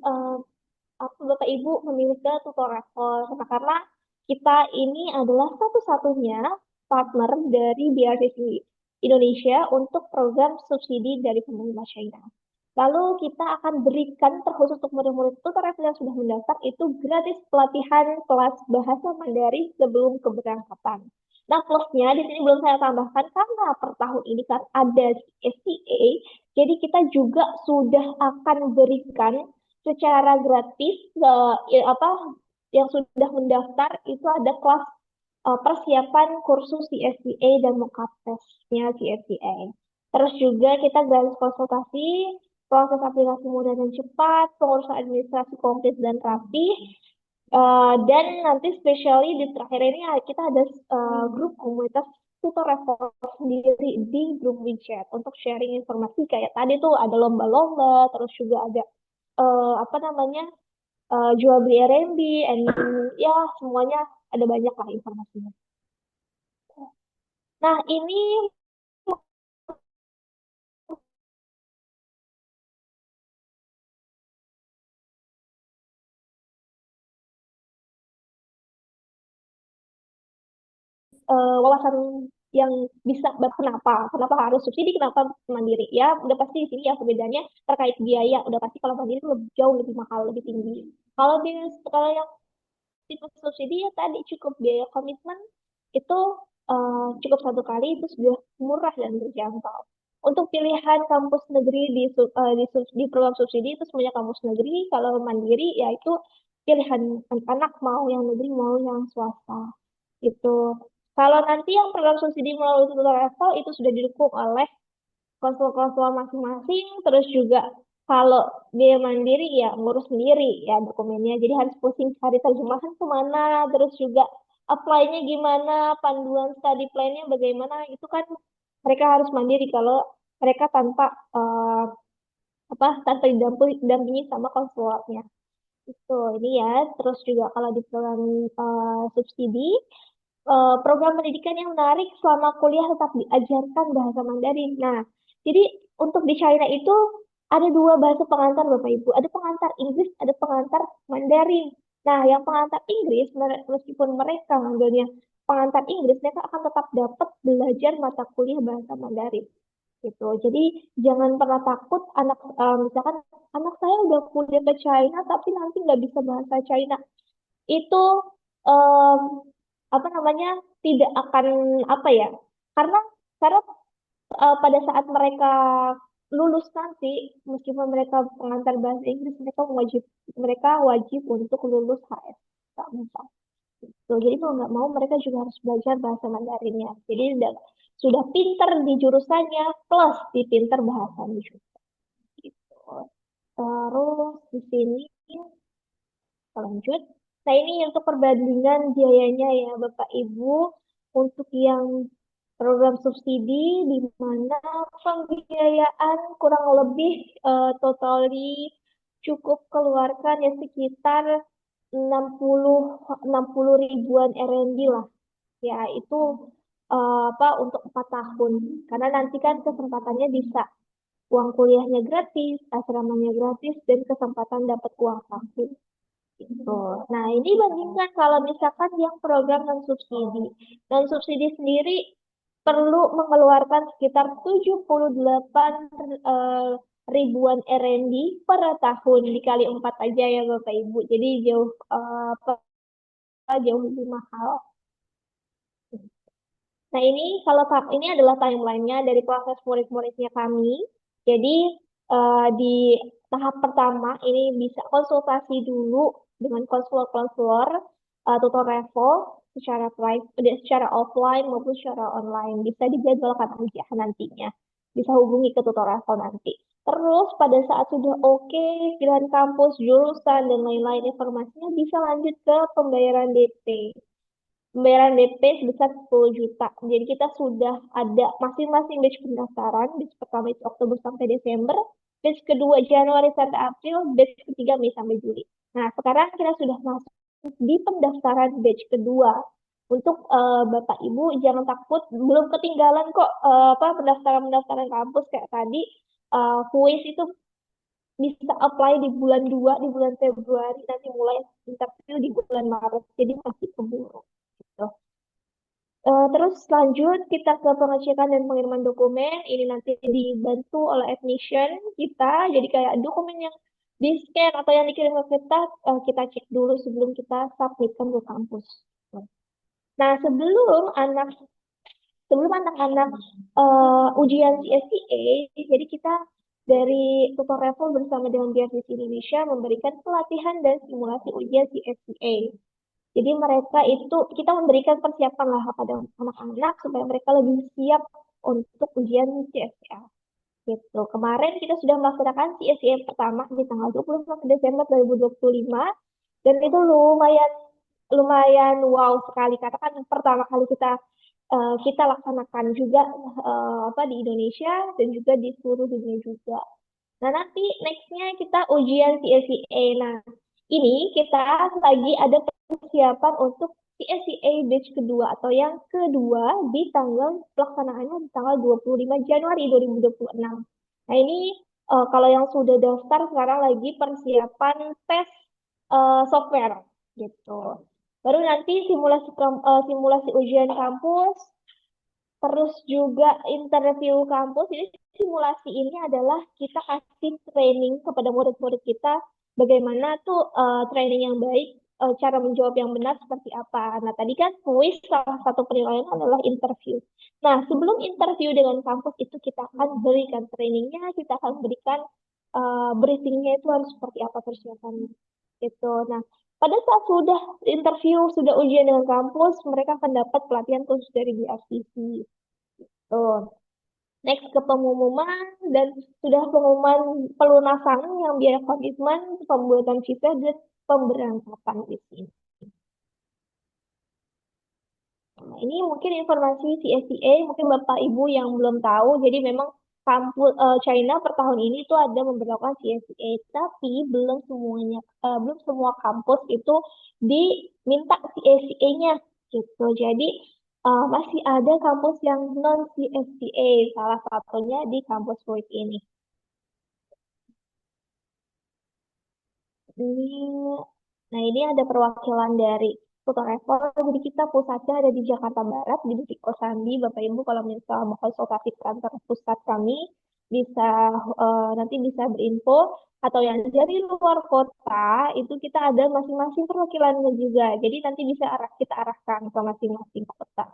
Bapak Ibu memilih ke tutor level? Karena kita ini adalah satu-satunya partner dari BRCC Indonesia untuk program subsidi dari pemerintah China. Lalu kita akan berikan terkhusus untuk murid-murid tutor level yang sudah mendaftar itu gratis pelatihan kelas bahasa Mandarin sebelum keberangkatan. Nah, plusnya di sini belum saya tambahkan karena per tahun ini kan ada STA, jadi kita juga sudah akan berikan secara gratis apa yang sudah mendaftar itu ada kelas persiapan kursus CSCA dan mock-up testnya CSCA. Terus juga kita gratis konsultasi, proses aplikasi mudah dan cepat, pengurusan administrasi komplit dan rapi, dan nanti spesially di terakhir ini kita ada grup komunitas tutor level sendiri di grup WeChat untuk sharing informasi kayak tadi tuh ada lomba-lomba, terus juga ada apa namanya jual beli RMB, and ya semuanya ada banyak lah informasinya. Nah ini wawasan yang bisa kenapa harus subsidi, kenapa mandiri ya udah pasti di sini ya perbedaannya terkait biaya udah pasti kalau mandiri lebih jauh lebih mahal lebih tinggi. Kalau yang tipe subsidi ya tadi cukup biaya komitmen itu cukup 1 kali itu sudah murah dan terjangkau. Untuk pilihan kampus negeri di program subsidi itu semuanya kampus negeri. Kalau mandiri ya itu pilihan anak mau yang negeri mau yang swasta. Itu. Kalau nanti yang program subsidi melalui tutor level itu sudah didukung oleh konsul-konsul masing-masing, terus juga kalau dia mandiri ya ngurus sendiri ya dokumennya. Jadi harus pusing cari terjemahan kemana, terus juga apply-nya gimana, panduan study plan-nya bagaimana, itu kan mereka harus mandiri kalau mereka tanpa didampingi sama konsulatnya. Itu ini ya. Terus juga kalau di program subsidi, program pendidikan yang menarik selama kuliah tetap diajarkan bahasa Mandarin. Nah, jadi untuk di China itu ada dua bahasa pengantar Bapak Ibu. Ada pengantar Inggris, ada pengantar Mandarin. Nah, yang pengantar Inggris, meskipun mereka ngambilnya pengantar Inggris, mereka akan tetap dapat belajar mata kuliah bahasa Mandarin. Gitu. Jadi jangan pernah takut misalkan anak saya udah kuliah ke China tapi nanti nggak bisa bahasa China. Itu em, apa namanya tidak akan apa ya? Karena karena pada saat mereka lulus nanti, meskipun mereka pengantar bahasa Inggris, mereka wajib untuk lulus HS4. Tuh, jadi mau nggak mau mereka juga harus belajar bahasa Mandarinnya. Jadi sudah pinter di jurusannya plus di pinter bahasanya juga. Gitu. Terus di sini kita lanjut. Nah ini untuk perbandingan biayanya ya Bapak Ibu untuk yang program subsidi di mana pembiayaan kurang lebih totally cukup keluarkan ya sekitar 60 ribuan RMB lah. Ya, itu untuk 4 tahun. Karena nanti kan kesempatannya bisa uang kuliahnya gratis, asramanya gratis, dan kesempatan dapat uang saku. Gitu. Nah, ini bandingkan kalau misalkan yang program non subsidi. Non subsidi sendiri perlu mengeluarkan sekitar 78 ribuan RMB per tahun dikali 4 aja ya Bapak Ibu. Jadi jauh lebih mahal. Nah, ini adalah timelinenya dari proses murid-muridnya kami. Jadi di tahap pertama ini bisa konsultasi dulu dengan konselor-konselor tutor level secara offline maupun secara online. Bisa dijadwalkan aja nantinya. Bisa hubungi ke tutor level nanti. Terus pada saat sudah oke, pilihan kampus, jurusan, dan lain-lain informasinya bisa lanjut ke pembayaran DP. Pembayaran DP sebesar 10 juta. Jadi kita sudah ada masing-masing batch pendaftaran. Batch pertama itu Oktober sampai Desember. Batch kedua Januari sampai April. Batch ketiga Mei sampai Juli. Nah, sekarang kita sudah masuk di pendaftaran batch kedua. Untuk Bapak Ibu jangan takut, belum ketinggalan kok pendaftaran kampus kayak tadi. Kuis itu bisa apply di bulan 2, di bulan Februari, nanti mulai interview di bulan Maret. Jadi masih keburu. Gitu. Terus lanjut kita ke pengecekan dan pengiriman dokumen. Ini nanti dibantu oleh admission kita. Jadi kayak dokumen yang di-scan atau yang dikirim ke kita cek dulu sebelum kita submitkan ke kampus. Nah, sebelum anak-anak ujian CSEA, jadi kita dari tutor level bersama dengan BRCC Indonesia memberikan pelatihan dan simulasi ujian CSEA. Jadi mereka itu, kita memberikan persiapan lah kepada anak-anak supaya mereka lebih siap untuk ujian CSEA. Gitu. Kemarin kita sudah melaksanakan CSEA pertama di tanggal 25 Desember 2025 dan itu lumayan wow sekali karena kan pertama kali kita laksanakan juga di Indonesia dan juga di seluruh dunia juga. Nah, nanti nextnya kita ujian CSEA. Nah, ini kita lagi ada persiapan untuk CSEA batch kedua atau yang kedua di pelaksanaannya di tanggal 25 Januari 2026. Nah, ini kalau yang sudah daftar sekarang lagi persiapan tes software gitu. Baru nanti simulasi ujian kampus, terus juga interview kampus. Jadi simulasi ini adalah kita kasih training kepada murid-murid kita bagaimana tuh training yang baik, cara menjawab yang benar seperti apa. Nah, tadi kan kuis salah satu penilaian adalah interview. Nah, sebelum interview dengan kampus itu kita akan berikan trainingnya, kita akan berikan briefingnya itu harus seperti apa persiapannya. Gitu. Nah, pada saat sudah interview, sudah ujian dengan kampus, mereka akan dapat pelatihan khusus dari BRCC. Tuh. Next ke pengumuman dan sudah pengumuman pelunasan yang biaya komitmen, pembuatan visa dan pemberangkatan di sini. Nah, ini mungkin informasi CSCA, mungkin Bapak Ibu yang belum tahu. Jadi memang kampus China per tahun ini tuh ada memberlakukan CSCA, tapi belum semua kampus itu diminta CSCA-nya gitu. Jadi masih ada kampus yang non CSCA, salah satunya di kampus FUIT ini. Ini, nah ini ada perwakilan dari Tutor Travel. Jadi kita pusatnya ada di Jakarta Barat, di Bukit Kosambi. Bapak Ibu kalau misalnya mau konsultasi ke kantor pusat kami, bisa nanti bisa berinfo. Atau yang dari luar kota, itu kita ada masing-masing perwakilannya juga. Jadi nanti bisa kita arahkan ke masing-masing kota.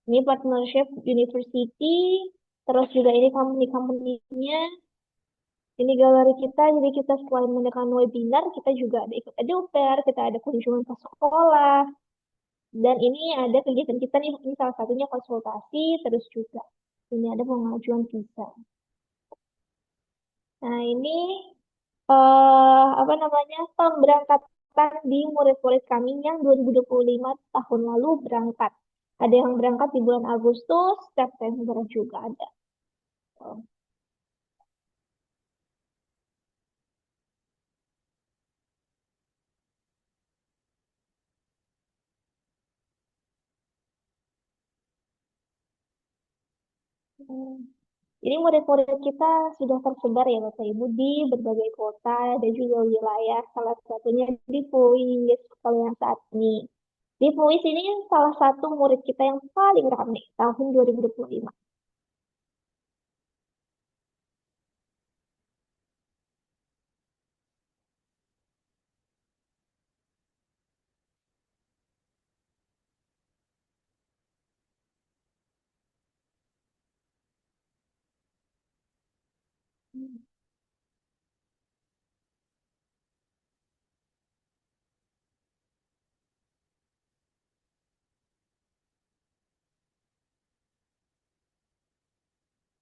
Ini partnership university, terus juga ini company-company-nya. Ini galeri kita, jadi kita selain mengadakan webinar, kita juga ada ikut EduFair, kita ada kunjungan ke sekolah, dan ini ada kegiatan kita nih, ini salah satunya konsultasi, terus juga ini ada pengajuan visa. Nah ini apa namanya pemberangkatan di murid-murid kami yang 2025 tahun lalu berangkat. Ada yang berangkat di bulan Agustus, September juga ada. Jadi murid-murid kita sudah tersebar ya Bapak Ibu di berbagai kota dan juga wilayah, salah satunya di PUIS kalau yang saat ini. Di PUIS ini salah satu murid kita yang paling ramai tahun 2025.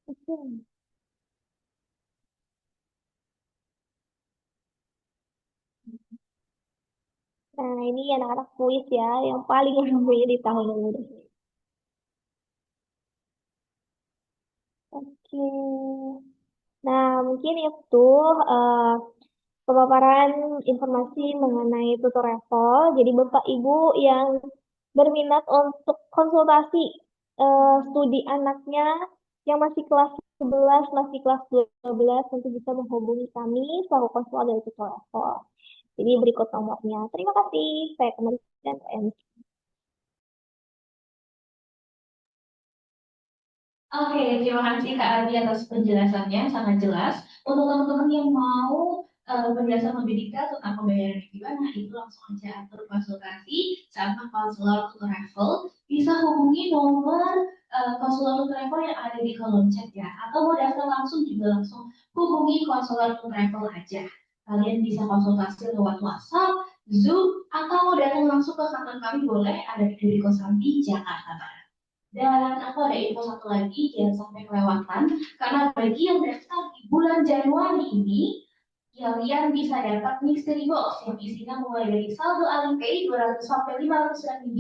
Oke. Nah ini anak-anak PUIS ya yang paling ramai di tahun ini. Oke. Nah mungkin itu pemaparan informasi mengenai tutor level. Jadi Bapak Ibu yang berminat untuk konsultasi studi anaknya yang masih kelas 11, masih kelas 12 nanti bisa menghubungi kami selaku konselor dari tutor level. Jadi berikut nomornya. Terima kasih. Saya kembalikan ke MC. Oke, terima kasih Kak Ardi atas penjelasannya, sangat jelas. Untuk teman-teman yang mau penjelasan lebih detail tentang pembayaran gimana, itu langsung aja atur konsultasi sama konselor tutor travel. Bisa hubungi nomor konselor tutor travel yang ada di kolom chat ya. Atau mau daftar langsung juga langsung hubungi konselor tutor travel aja. Kalian bisa konsultasi lewat WhatsApp, Zoom, atau mau datang langsung ke kantor kami boleh ada di Kosambi, Jakarta Barat. Dan aku ada info satu lagi, jangan sampai kelewatan, karena bagi yang daftar di bulan Januari ini, kalian bisa dapat mystery box yang isinya mulai dari saldo Alipay 200 sampai 500 RMB,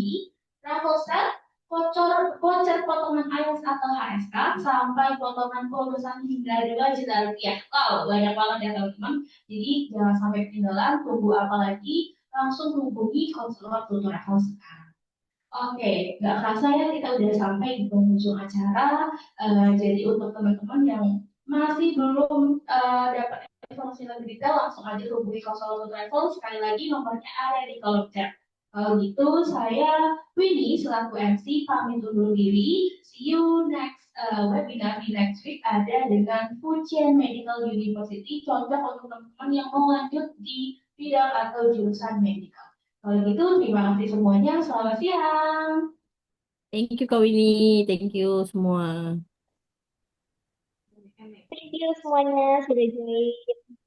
travel set, voucher potongan IELTS atau HSK, sampai potongan kelulusan hingga 2 juta rupiah. Wow, banyak banget ya teman-teman. Jadi jangan sampai ketinggalan, tunggu apa lagi, langsung hubungi konselor tutor travel sekarang. Oke, nggak kerasa ya kita udah sampai di penghujung acara. Jadi untuk teman-teman yang masih belum dapat informasi lebih detail, langsung aja hubungi konselor travel. Sekali lagi nomornya ada di kolom chat. Kalau gitu, saya Winnie selaku MC pamit undur diri. See you next webinar di next week ada dengan Fujian Medical University. Cocok untuk teman-teman yang mau lanjut di bidang atau jurusan medical. Kalau gitu, terima kasih semuanya. Selamat siang. Thank you Kak Winnie, thank you semua. Thank you semuanya sudah join.